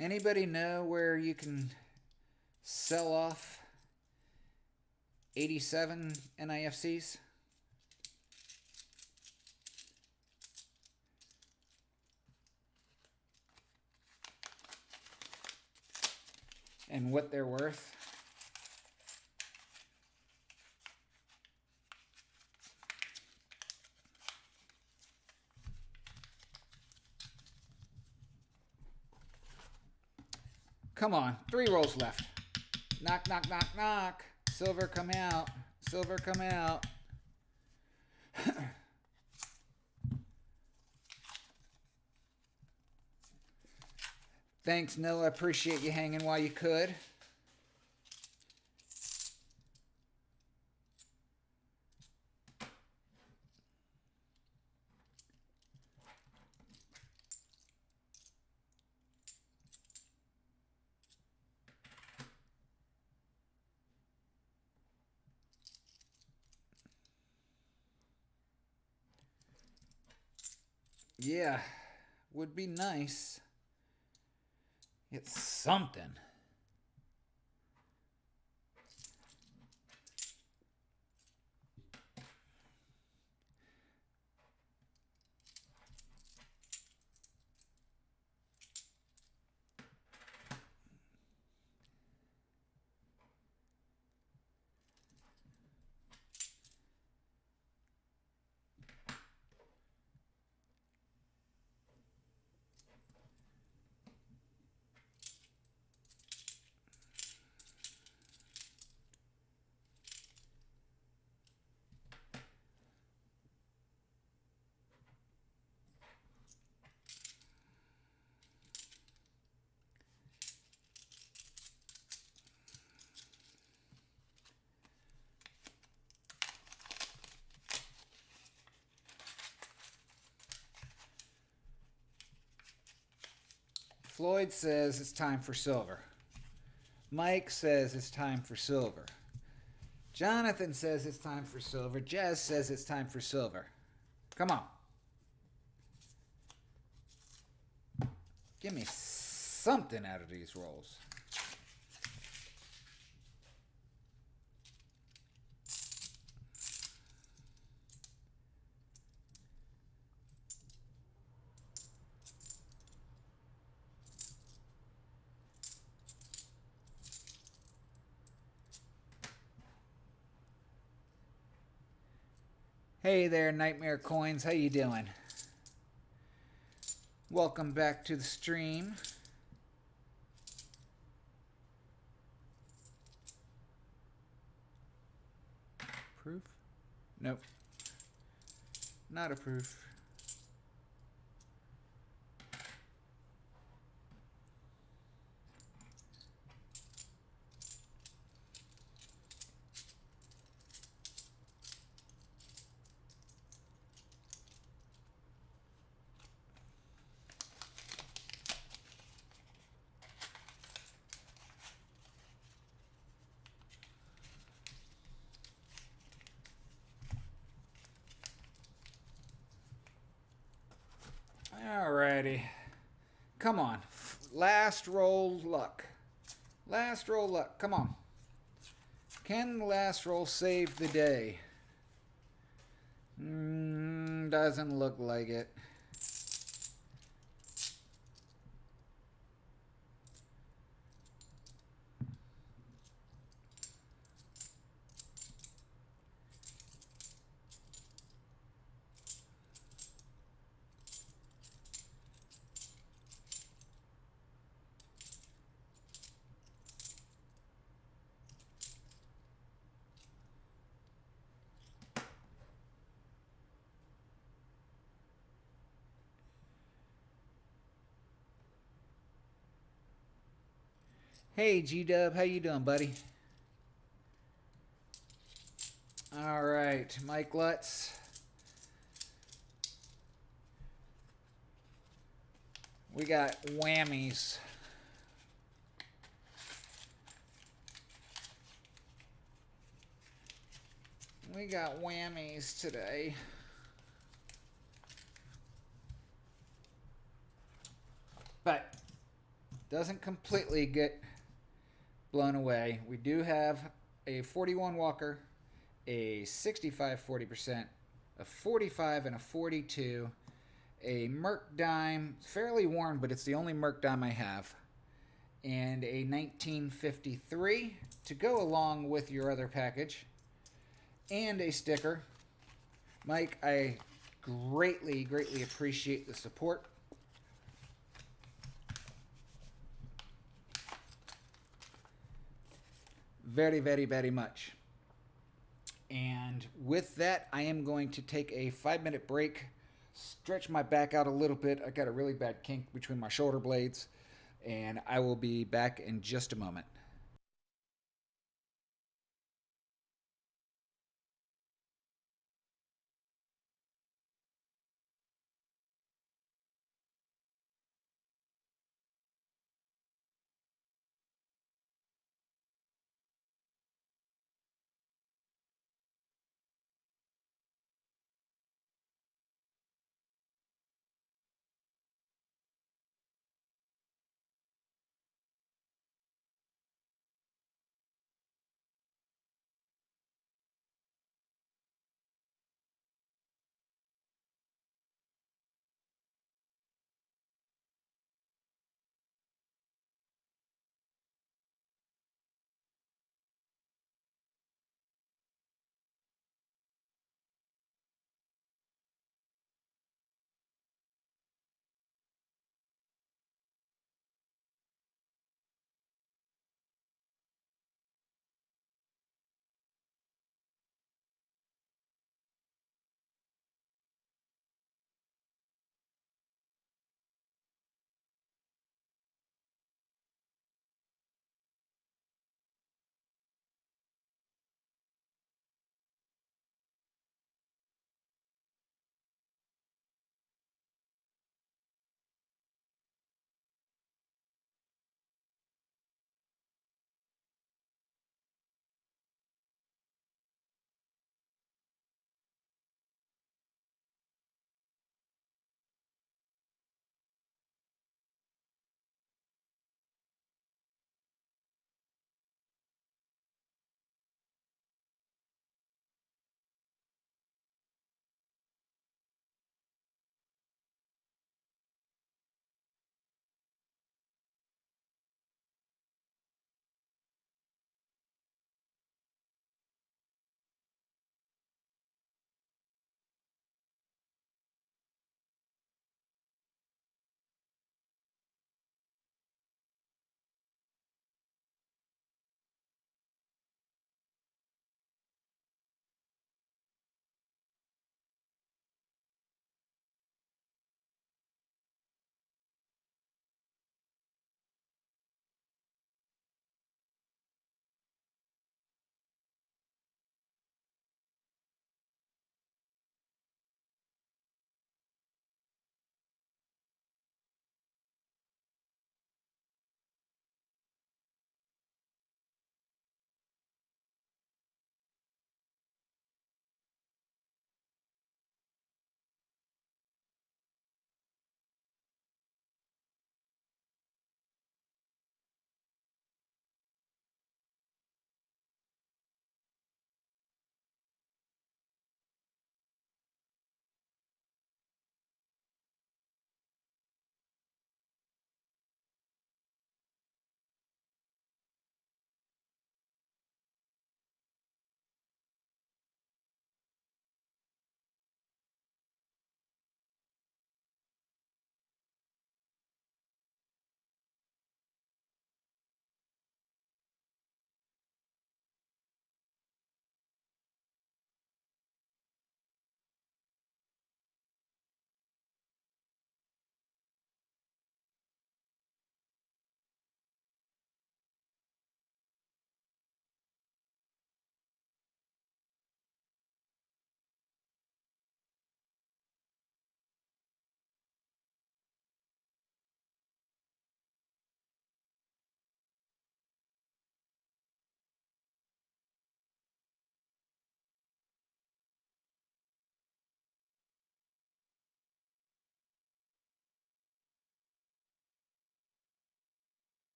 Anybody know where you can sell off 87 NIFCs? And what they're worth? Come on, 3 rolls left. Knock, knock, knock, knock. Silver, come out. Silver, come out. Thanks, Noah. I appreciate you hanging while you could. Yeah, would be nice. It's something. Floyd says it's time for silver. Mike says it's time for silver. Jonathan says it's time for silver. Jez says it's time for silver. Come on. Give me something out of these rolls. Hey there, Nightmare Coins. How you doing? Welcome back to the stream. Proof? Nope. Not a proof. Alrighty. Come on. Last roll luck. Last roll luck. Come on. Can the last roll save the day? Doesn't look like it. Hey, G-Dub, how you doing, buddy? All right, Mike Lutz. We got whammies. We got whammies today. But doesn't completely get blown away. We do have a 41 Walker, a 65 40%, a 45 and a 42, a Merc dime, fairly worn, but it's the only Merc dime I have, and a 1953 to go along with your other package, and a sticker. Mike, I greatly appreciate the support. Very much. And with that, I am going to take a 5-minute break, stretch my back out a little bit. I got a really bad kink between my shoulder blades, and I will be back in just a moment.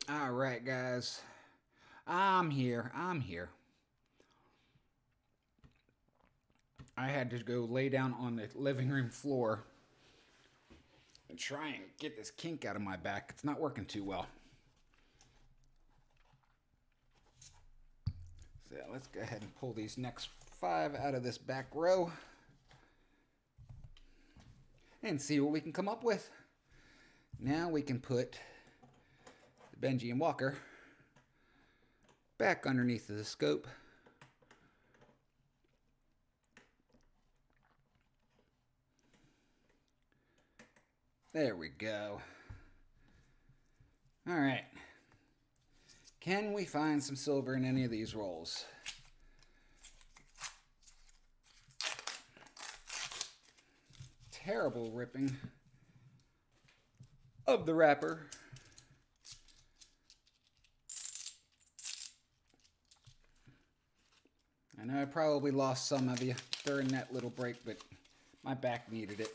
All right, guys. I'm here. I'm here. I had to go lay down on the living room floor and try and get this kink out of my back. It's not working too well. So let's go ahead and pull these next 5 out of this back row and see what we can come up with. Now we can put the Benji and Walker back underneath the scope. There we go. All right. Can we find some silver in any of these rolls? Terrible ripping of the wrapper. I know I probably lost some of you during that little break, but my back needed it.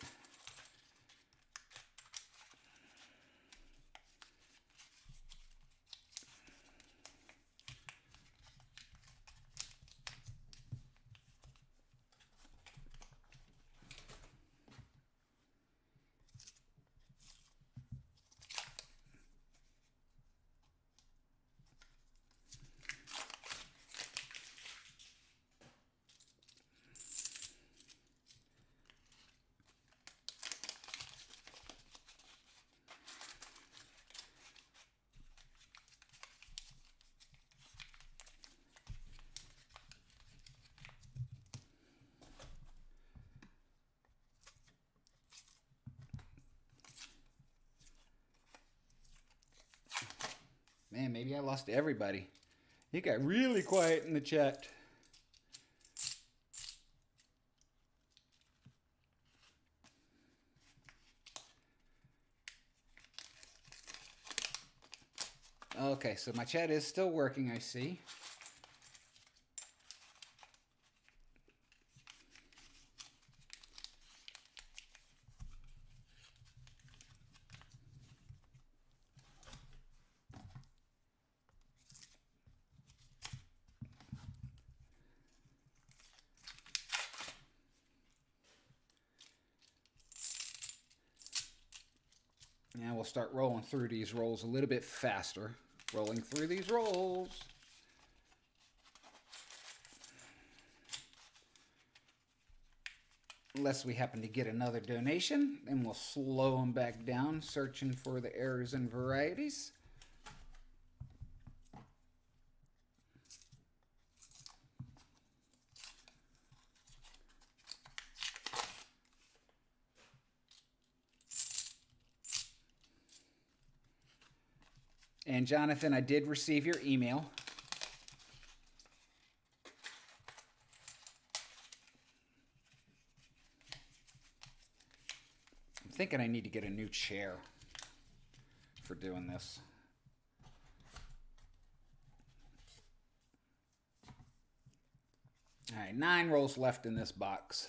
Man, maybe I lost everybody. It got really quiet in the chat. Okay, so my chat is still working, I see. Now we'll start rolling through these rolls a little bit faster. Rolling through these rolls. Unless we happen to get another donation, then we'll slow them back down, searching for the errors and varieties. And Jonathan, I did receive your email. I'm thinking I need to get a new chair for doing this. All right, 9 rolls left in this box.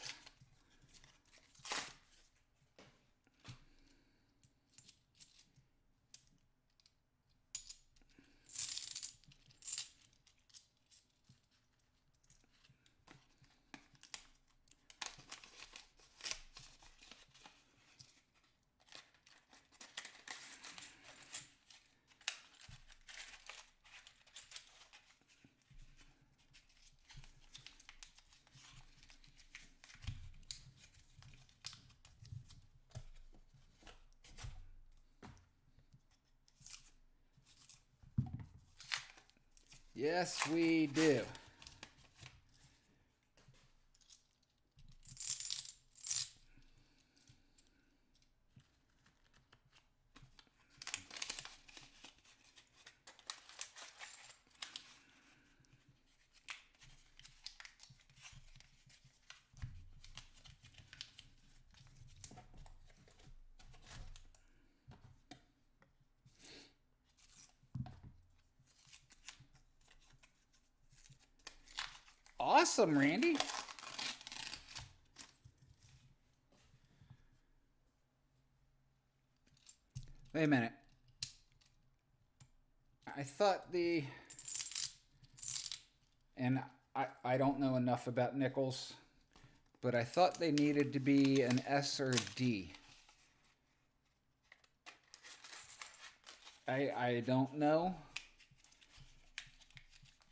Yes, we do. Awesome, Randy. Wait a minute. I thought and I don't know enough about nickels, but I thought they needed to be an S or a D. I don't know.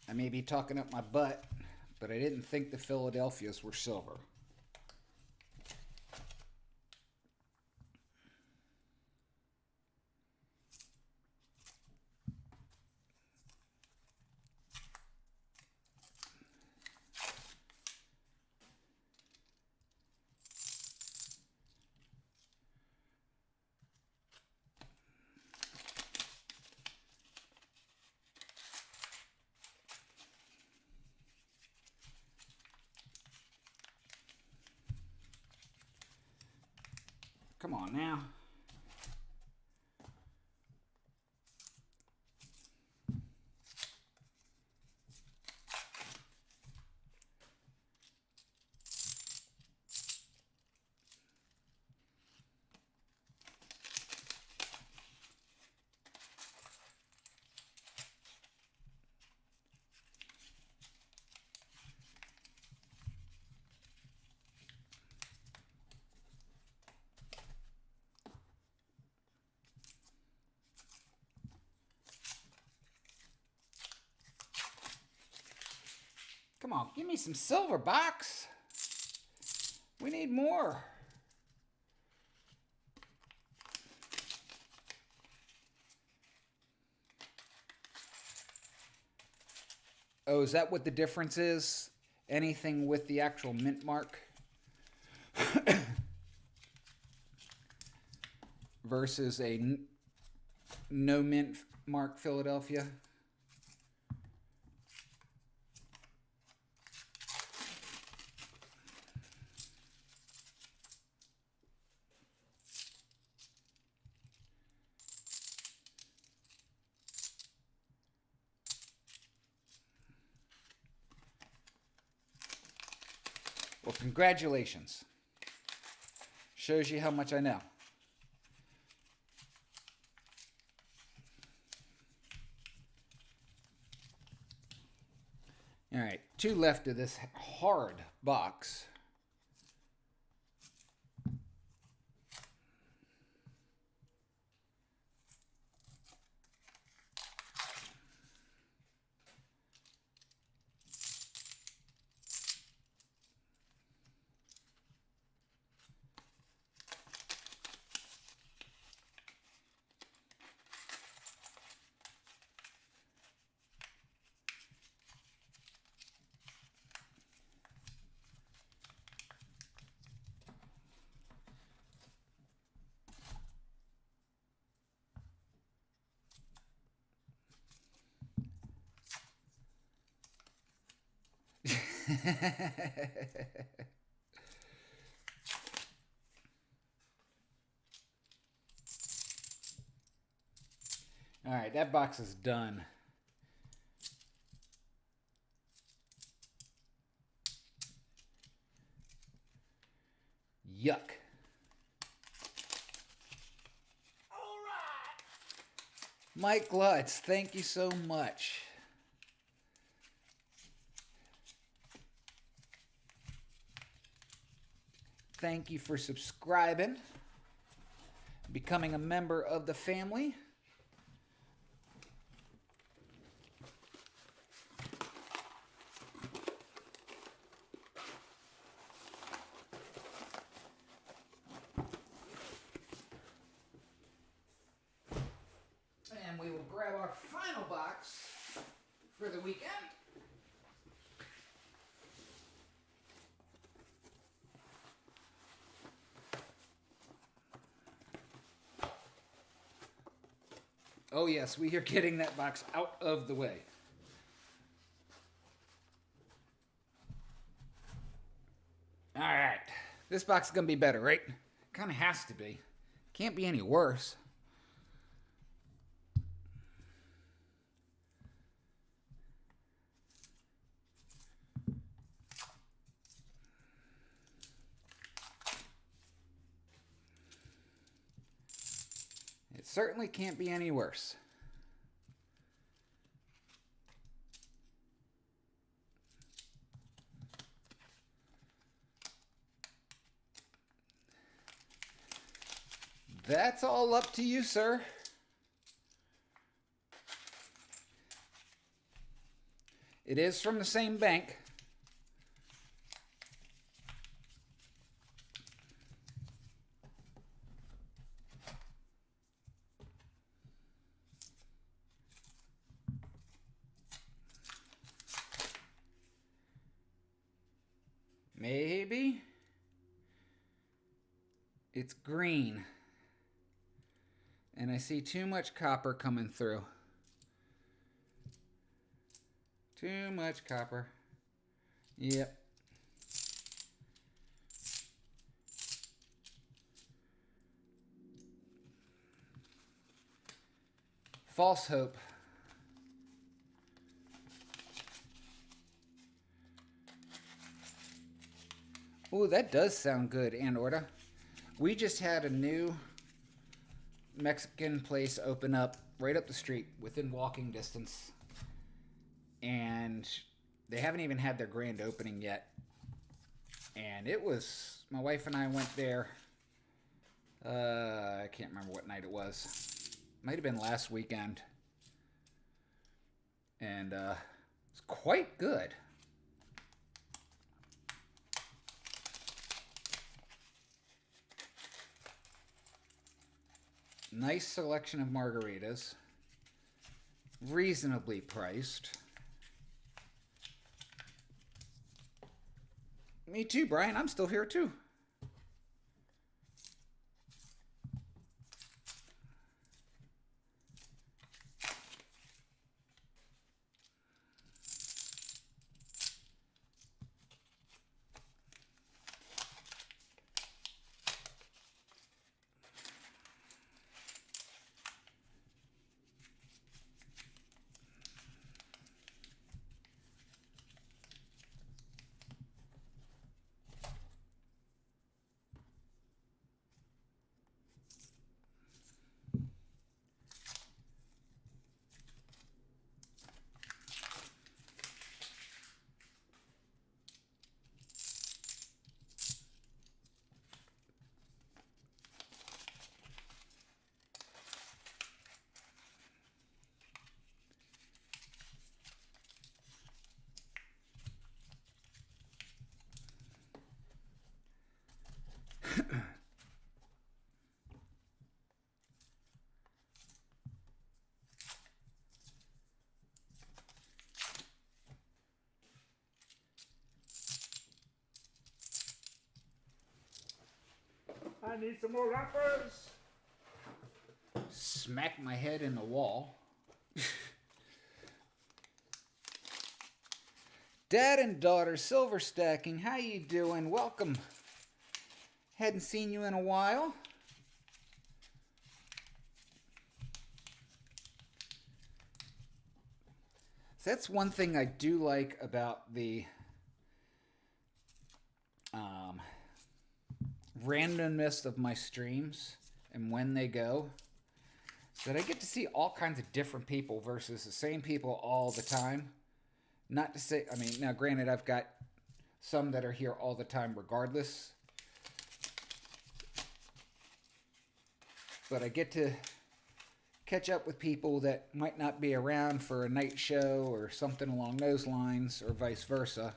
I may be talking up my butt, but I didn't think the Philadelphias were silver. Come on now. Come on, give me some silver, box. We need more. Oh, is that what the difference is? Anything with the actual mint mark versus a no mint mark Philadelphia? Well, congratulations. Shows you how much I know. All right, 2 left of this hard box. All right, that box is done. Yuck. All right. Mike Lutz, thank you so much. Thank you for subscribing, becoming a member of the family. And we will grab our final box for the weekend. Oh yes, we are getting that box out of the way. All right, this box is gonna be better, right? Kind of has to be. Can't be any worse. It certainly can't be any worse. That's all up to you, sir. It is from the same bank. Maybe it's green. And I see too much copper coming through. Too much copper. Yep. False hope. Ooh, that does sound good, Anorta. We just had a new Mexican place open up right up the street within walking distance. And they haven't even had their grand opening yet. And it was, my wife and I went there, I can't remember what night it was. Might have been last weekend. And it's quite good. Nice selection of margaritas. Reasonably priced. Me too, Brian. I'm still here too. I need some more wrappers. Smack my head in the wall. Dad and daughter silver stacking, how you doing? Welcome. Hadn't seen you in a while. So that's one thing I do like about the randomness of my streams and when they go. So that I get to see all kinds of different people versus the same people all the time. Not to say, I mean, now granted, I've got some that are here all the time regardless. But I get to catch up with people that might not be around for a night show or something along those lines, or vice versa.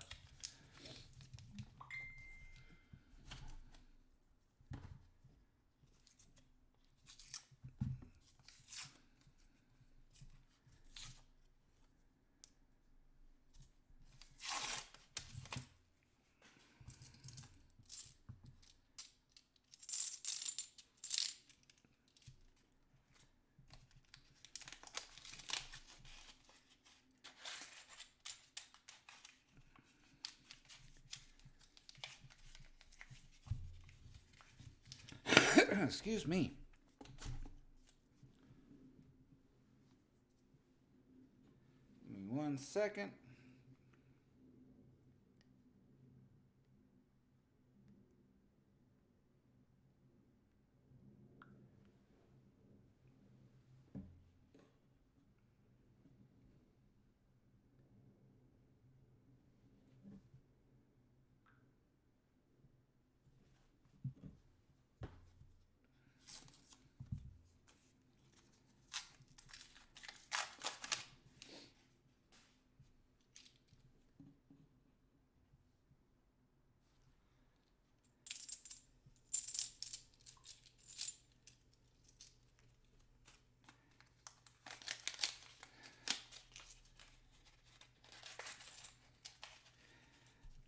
Excuse me. Give me 1 second.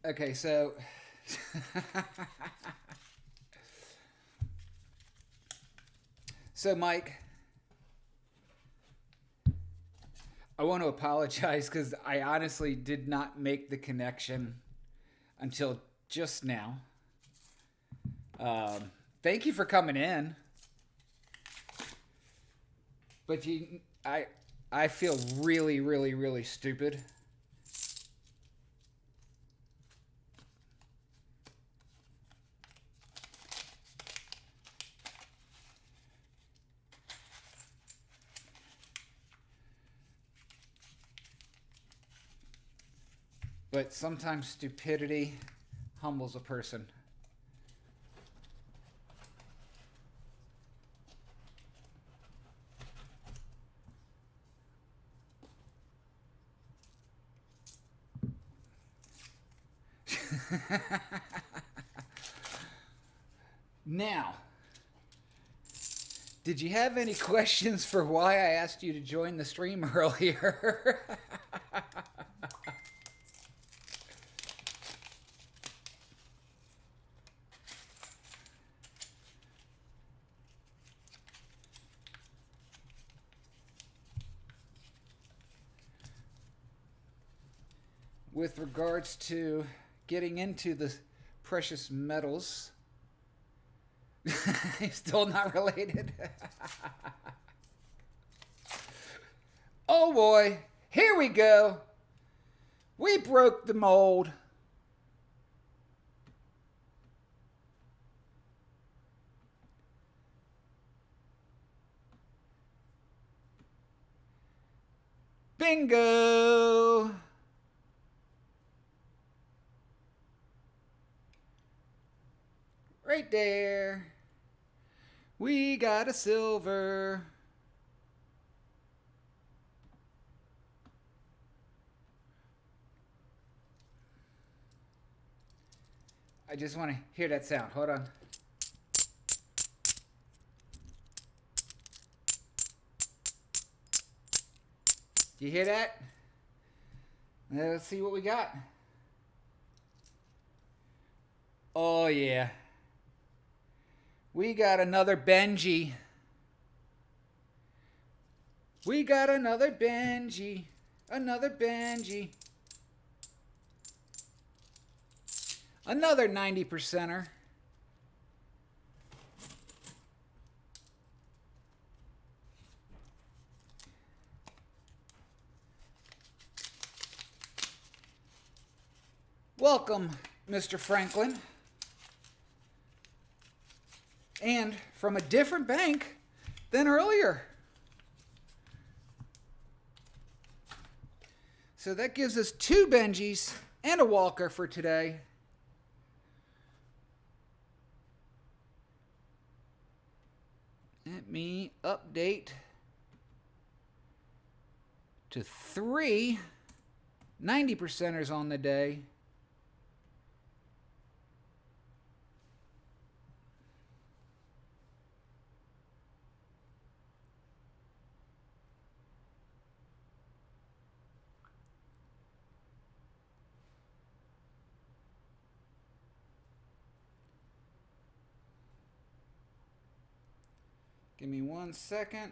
Okay, so so Mike, I want to apologize because I honestly did not make the connection until just now. Thank you for coming in, but I feel really, really, really stupid. But sometimes stupidity humbles a person. Now, did you have any questions for why I asked you to join the stream earlier? With regards to getting into the precious metals, still not related. Oh boy, here we go. We broke the mold. Bingo! Right there. We got a silver. I just want to hear that sound. Hold on. You hear that? Let's see what we got. Oh, yeah. We got another Benji. We got another Benji. Another Benji. Another 90%er. Welcome, Mr. Franklin. And from a different bank than earlier. So that gives us 2 Benjis and a Walker for today. Let me update to 3 90%ers on the day. Give me 1 second.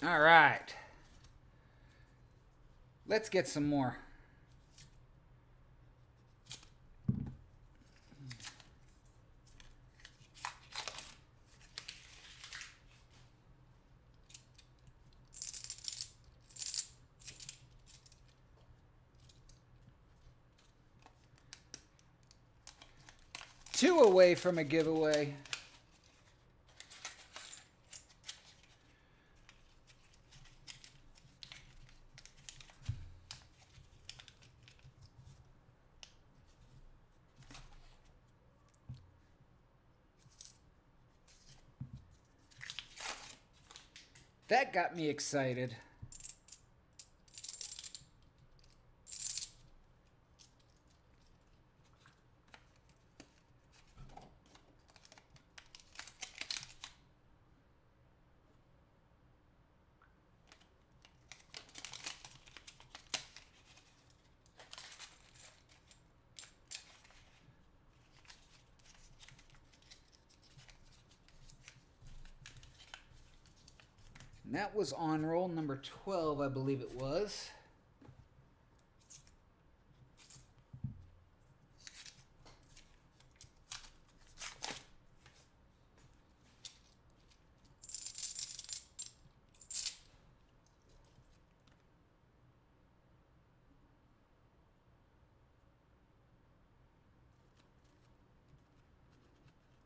All right. Let's get some more. Two away from a giveaway. That got me excited. And that was on roll number 12, I believe it was.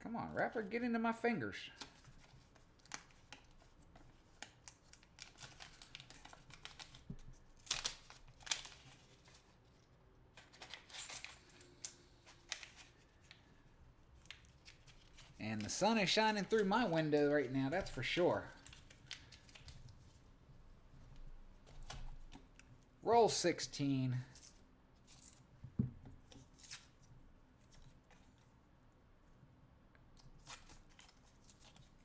Come on, wrapper, get into my fingers. And the sun is shining through my window right now, that's for sure. Roll 16.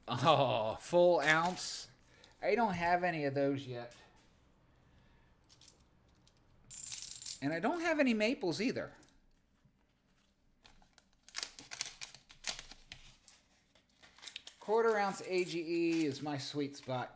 Oh, full ounce. I don't have any of those yet. And I don't have any maples either. Quarter ounce AGE is my sweet spot.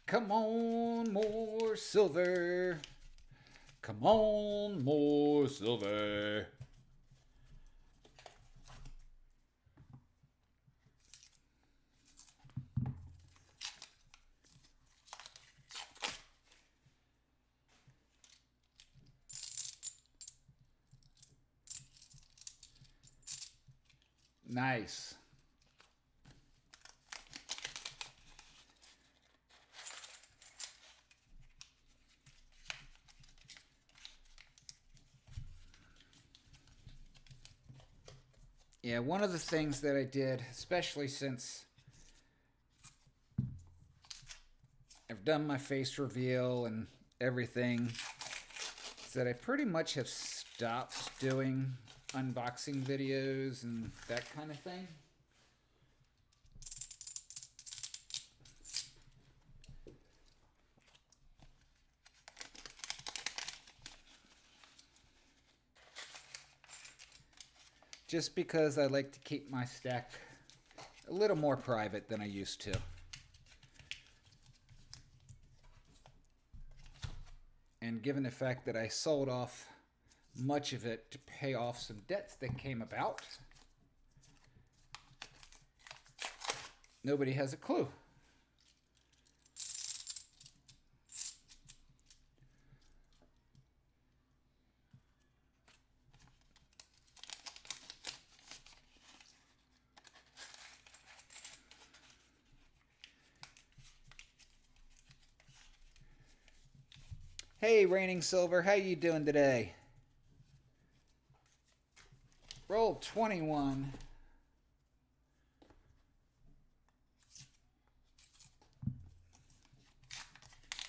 Come on, more silver. Come on, more silver. Nice. Yeah, one of the things that I did, especially since I've done my face reveal and everything, is that I pretty much have stopped doing unboxing videos and that kind of thing. Just because I like to keep my stack a little more private than I used to. And given the fact that I sold off much of it to pay off some debts that came about, nobody has a clue. Hey, Reigning Silver, how you doing today? Roll 21.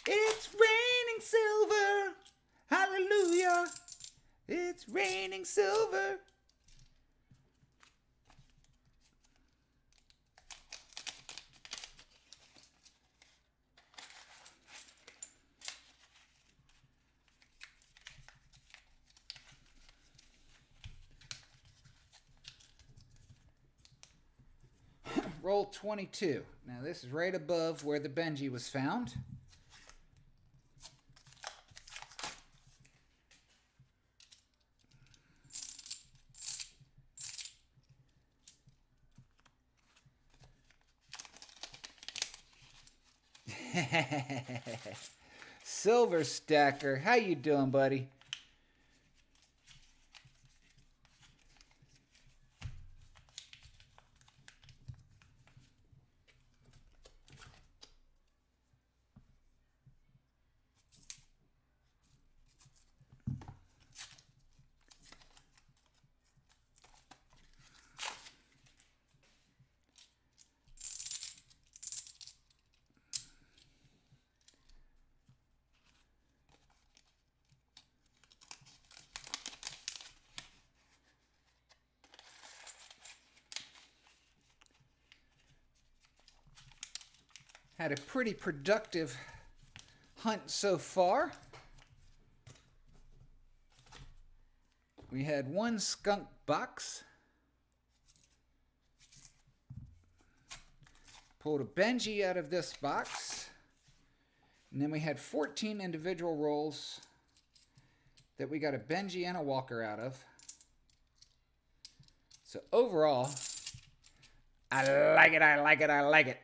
It's raining silver. Hallelujah. It's raining silver. Roll 22. Now this is right above where the Benji was found. Silver Stacker, how you doing, buddy? Had a pretty productive hunt so far. We had one skunk box. Pulled a Benji out of this box. And then we had 14 individual rolls that we got a Benji and a Walker out of. So overall, I like it, I like it, I like it.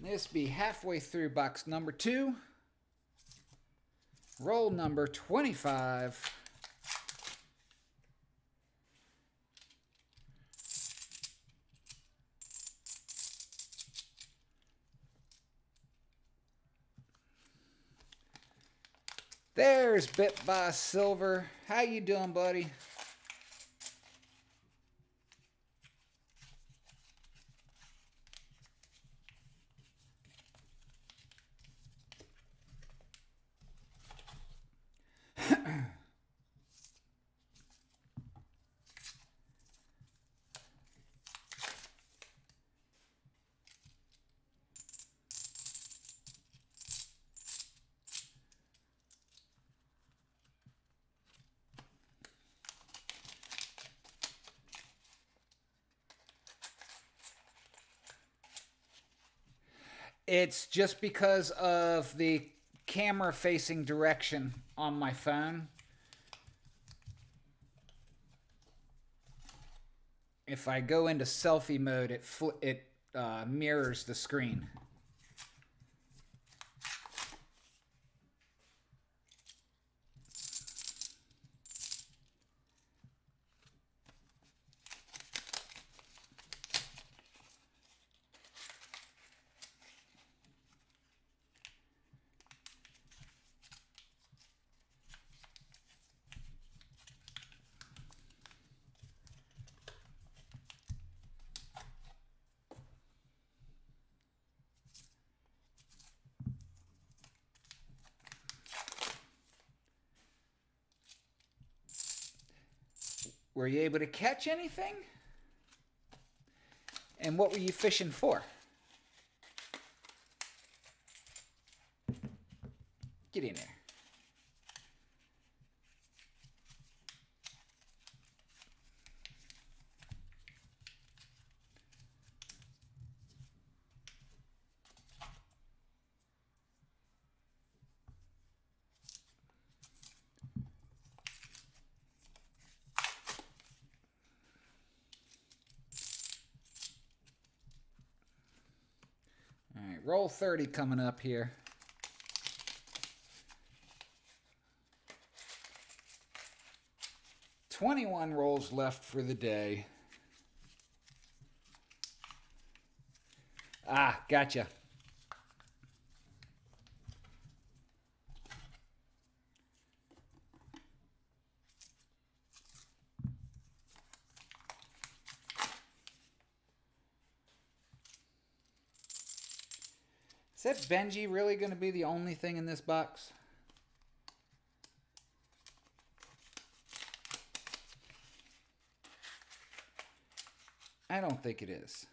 This be halfway through box number 2. Roll number 25. There's Bit by Silver. How you doing, buddy? It's just because of the camera facing direction on my phone. If I go into selfie mode, it mirrors the screen. Were you able to catch anything? And what were you fishing for? Get in there. All right, roll 30 coming up here. $21 rolls left for the day. Ah, gotcha. Is that Benji really going to be the only thing in this box? I don't think it is.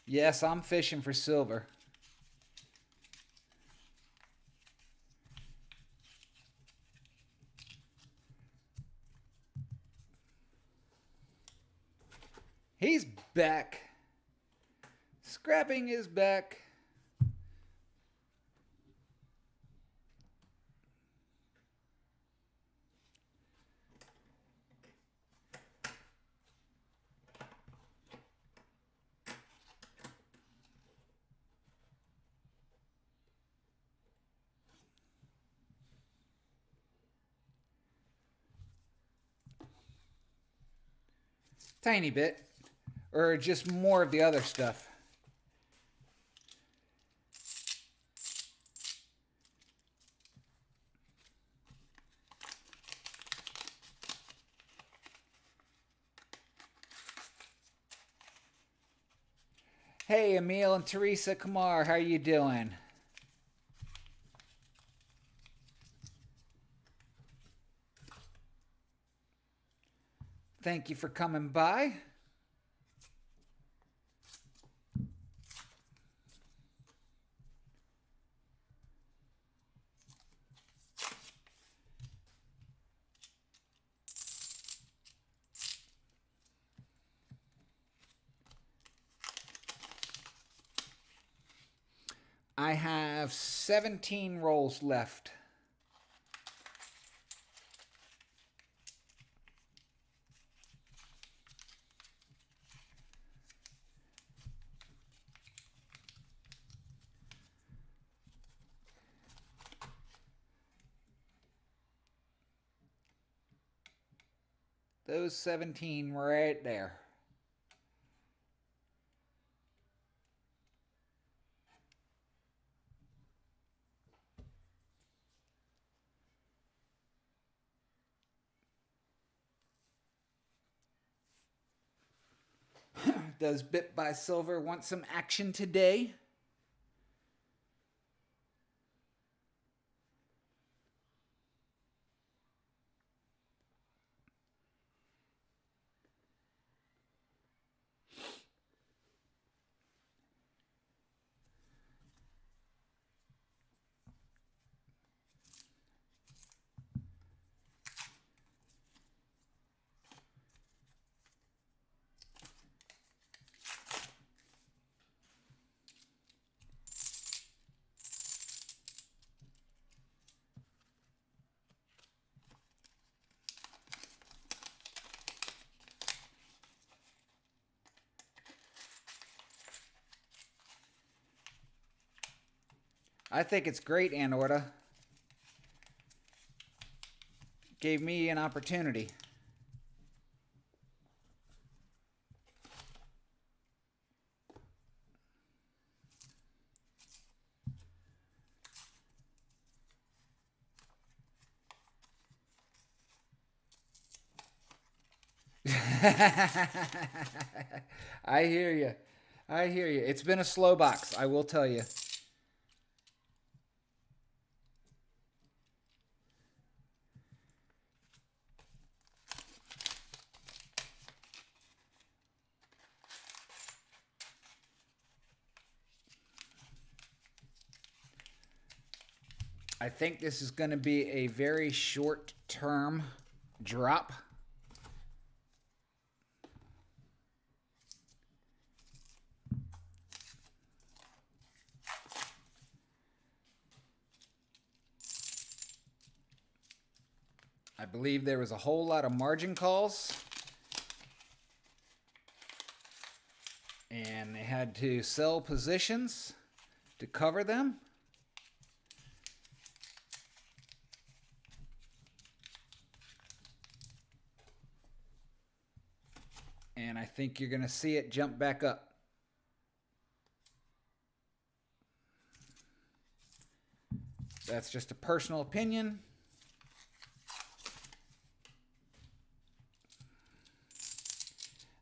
Yes, I'm fishing for silver. He's back. Scrapping is back. Tiny bit. Or just more of the other stuff. Hey, Emil and Teresa Kumar, how are you doing? Thank you for coming by. I have 17 rolls left. Those 17 right there. Does Bit by Silver want some action today? I think it's great, Anorta. Gave me an opportunity. I hear you. I hear you. It's been a slow box, I will tell you. I think this is going to be a very short-term drop. I believe there was a whole lot of margin calls. And they had to sell positions to cover them. And I think you're going to see it jump back up. That's just a personal opinion.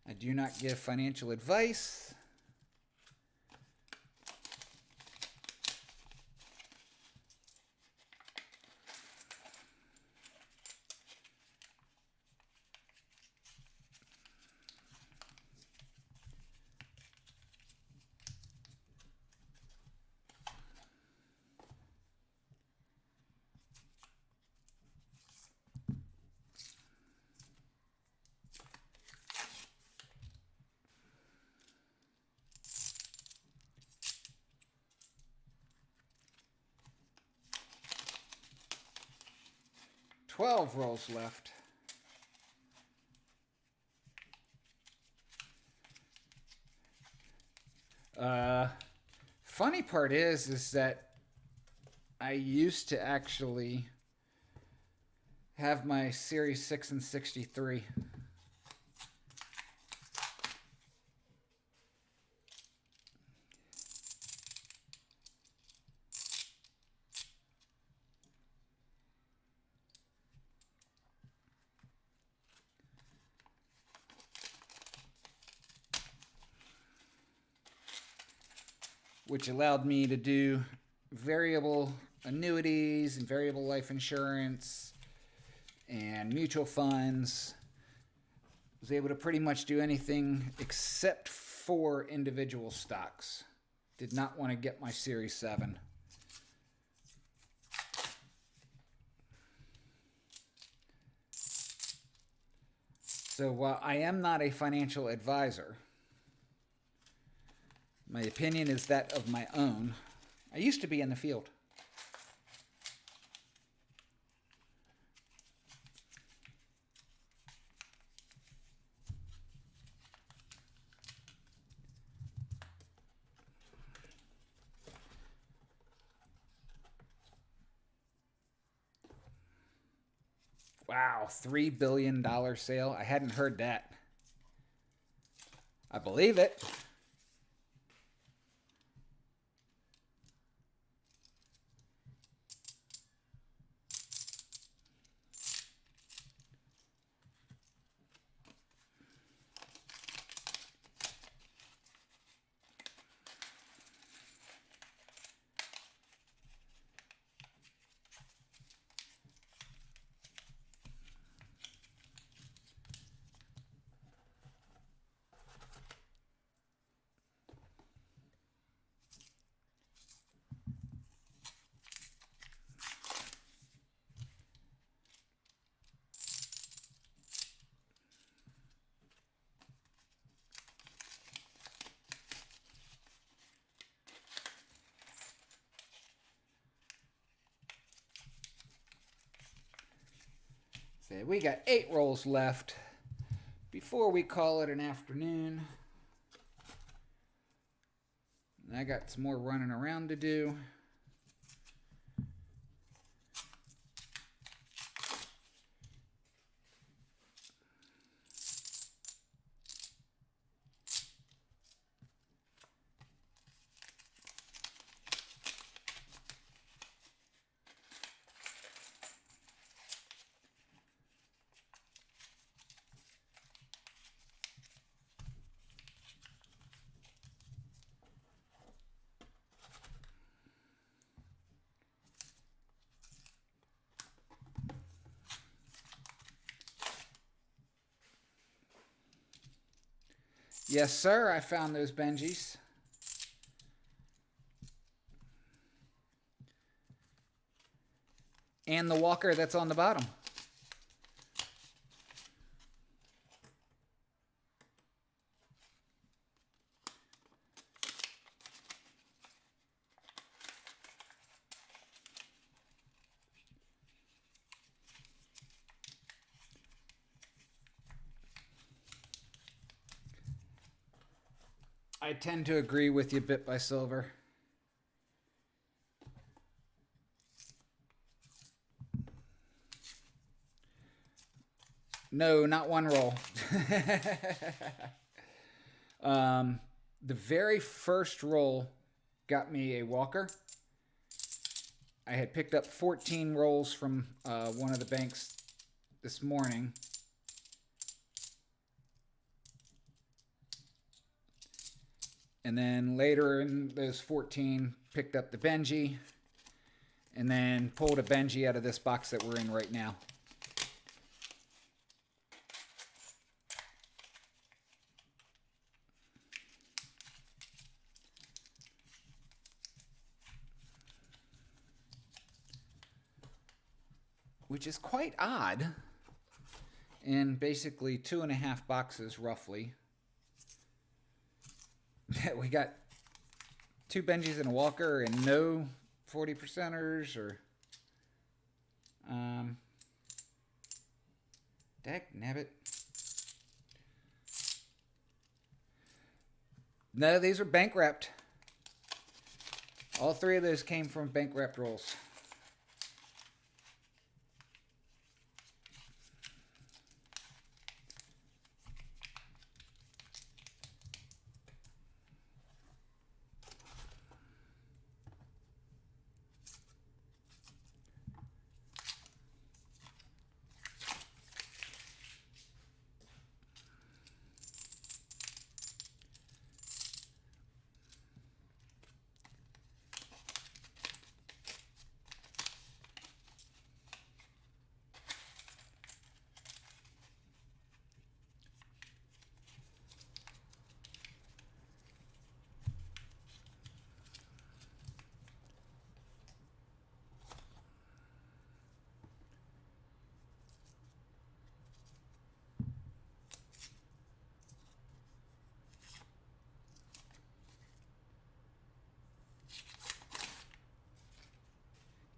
I do not give financial advice. $12 rolls left. Funny part is that I used to actually have my Series 6 and 63. which allowed me to do variable annuities and variable life insurance and mutual funds. Was able to pretty much do anything except for individual stocks. Did not want to get my Series 7. So while I am not a financial advisor, my opinion is that of my own. I used to be in the field. Wow, $3 billion sale. I hadn't heard that. I believe it. So we got 8 rolls left before we call it an afternoon. And I got some more running around to do. Yes, sir, I found those Benjis. And the walker that's on the bottom. I tend to agree with you, Bit by Silver. No, not one roll. The very first roll got me a walker. I had picked up 14 rolls from one of the banks this morning. And then later in those 14, picked up the Benji. And then pulled a Benji out of this box that we're in right now. Which is quite odd. In basically 2.5 boxes, roughly. We got 2 Benjis and a walker and no 40%ers or dagnabbit. No, these are bank wrapped. All 3 of those came from bank wrapped rolls.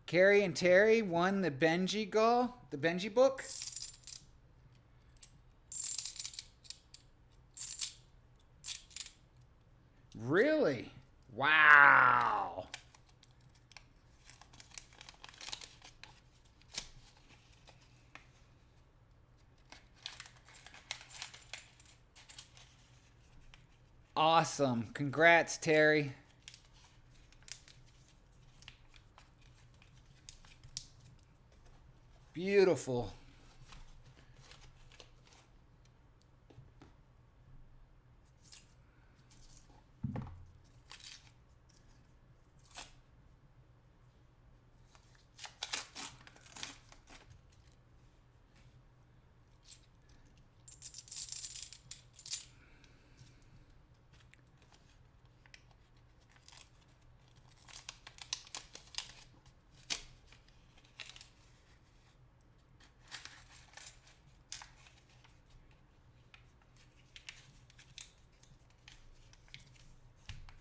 Carrie and Terry won the Benji GAW, the Benji book. Really? Wow. Awesome. Congrats, Terry. Beautiful.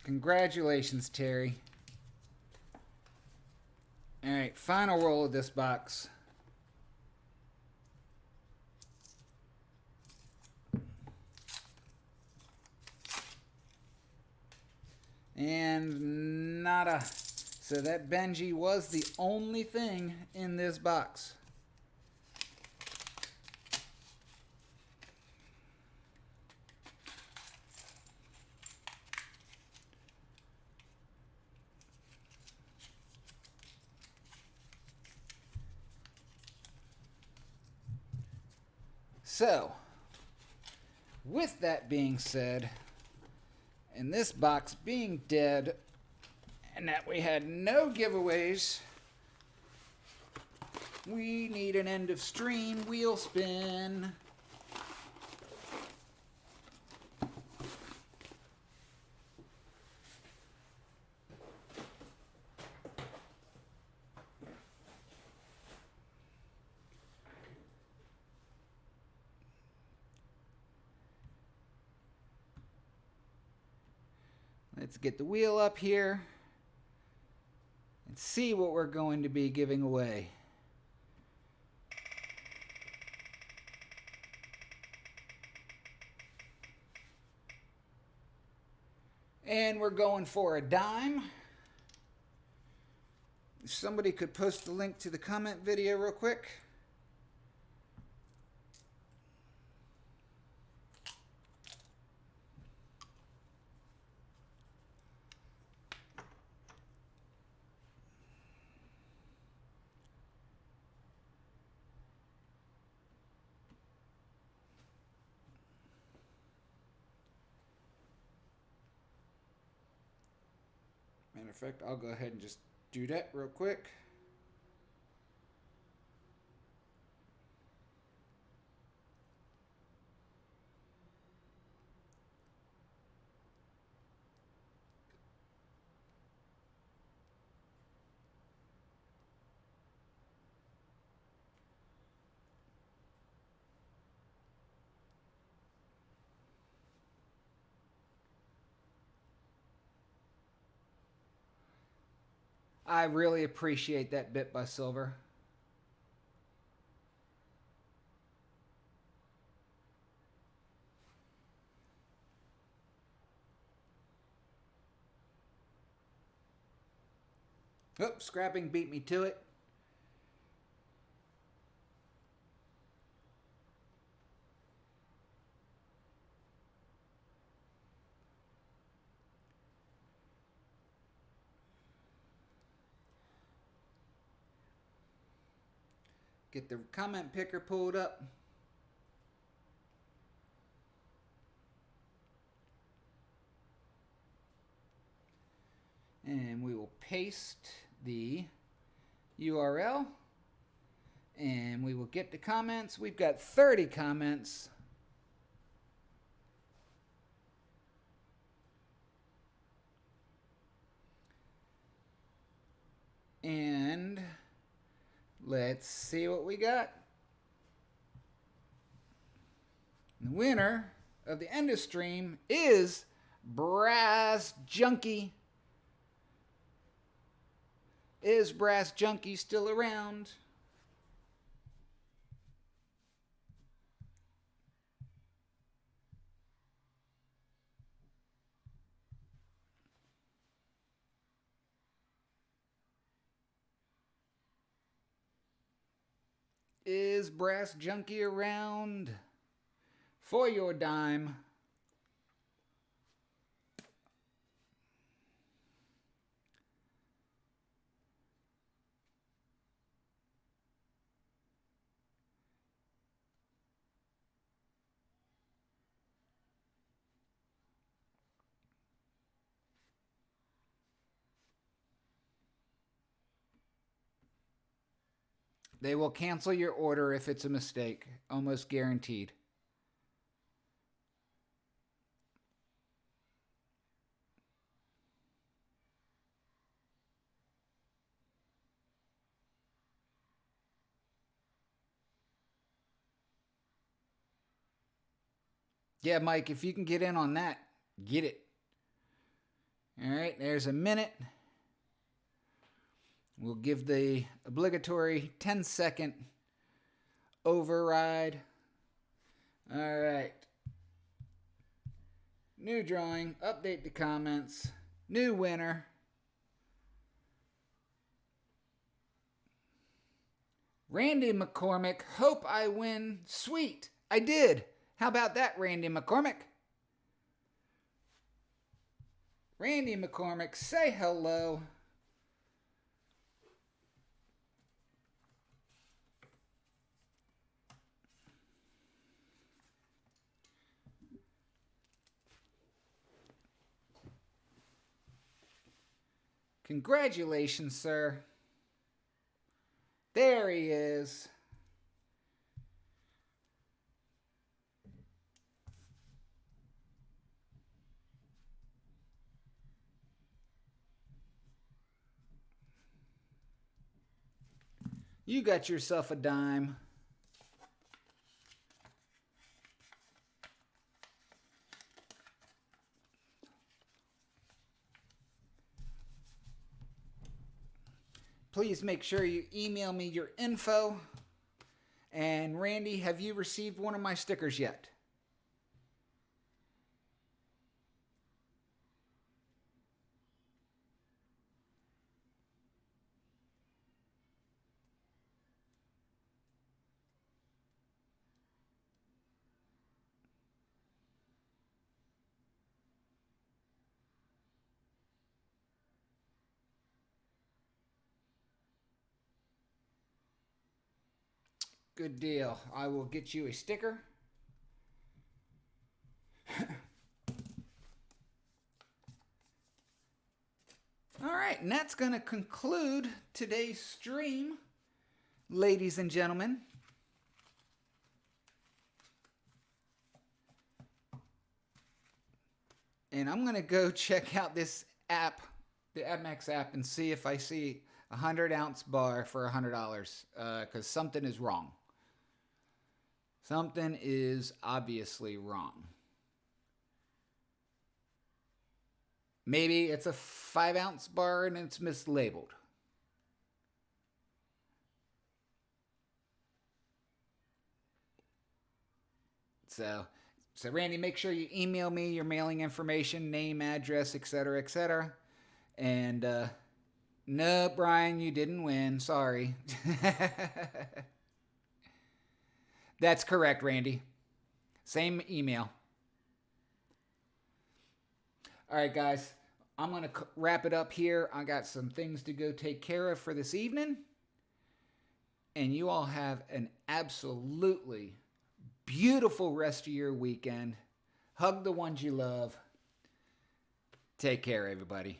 Congratulations, Terry. All right, final roll of this box. And nada. So that Benji was the only thing in this box. So, with that being said, and this box being dead, and that we had no giveaways, we need an end of stream wheel spin. Let's get the wheel up here and see what we're going to be giving away. And we're going for a dime. If somebody could post the link to the comment video real quick. Matter of fact, I'll go ahead and just do that real quick. I really appreciate that bit by Silver. Oops, scrapping beat me to it. Get the comment picker pulled up. And we will paste the URL. And we will get the comments. We've got 30 comments. And let's see what we got. The winner of the end of stream is Brass Junkie Is Brass Junkie still around? Is Brass Junkie around for your dime? They will cancel your order if it's a mistake. Almost guaranteed. Yeah, Mike, if you can get in on that, get it. All right, there's a minute. We'll give the obligatory 10-second override. All right. New drawing. Update the comments. New winner. Randy McCormick. Hope I win. Sweet. I did. How about that, Randy McCormick? Randy McCormick, say hello. Congratulations, sir. There he is. You got yourself a dime. Please make sure you email me your info. And Randy, have you received one of my stickers yet? Good deal. I will get you a sticker. All right, and that's going to conclude today's stream, ladies and gentlemen. And I'm going to go check out this app, the MX app, and see if I see a 100-ounce bar for $100, because something is wrong. Something is obviously wrong. Maybe it's a 5-ounce bar and it's mislabeled. So Randy, make sure you email me your mailing information, name, address, etc., etc. And no, Brian, you didn't win. Sorry. That's correct, Randy. Same email. All right, guys. I'm going to wrap it up here. I got some things to go take care of for this evening. And you all have an absolutely beautiful rest of your weekend. Hug the ones you love. Take care, everybody.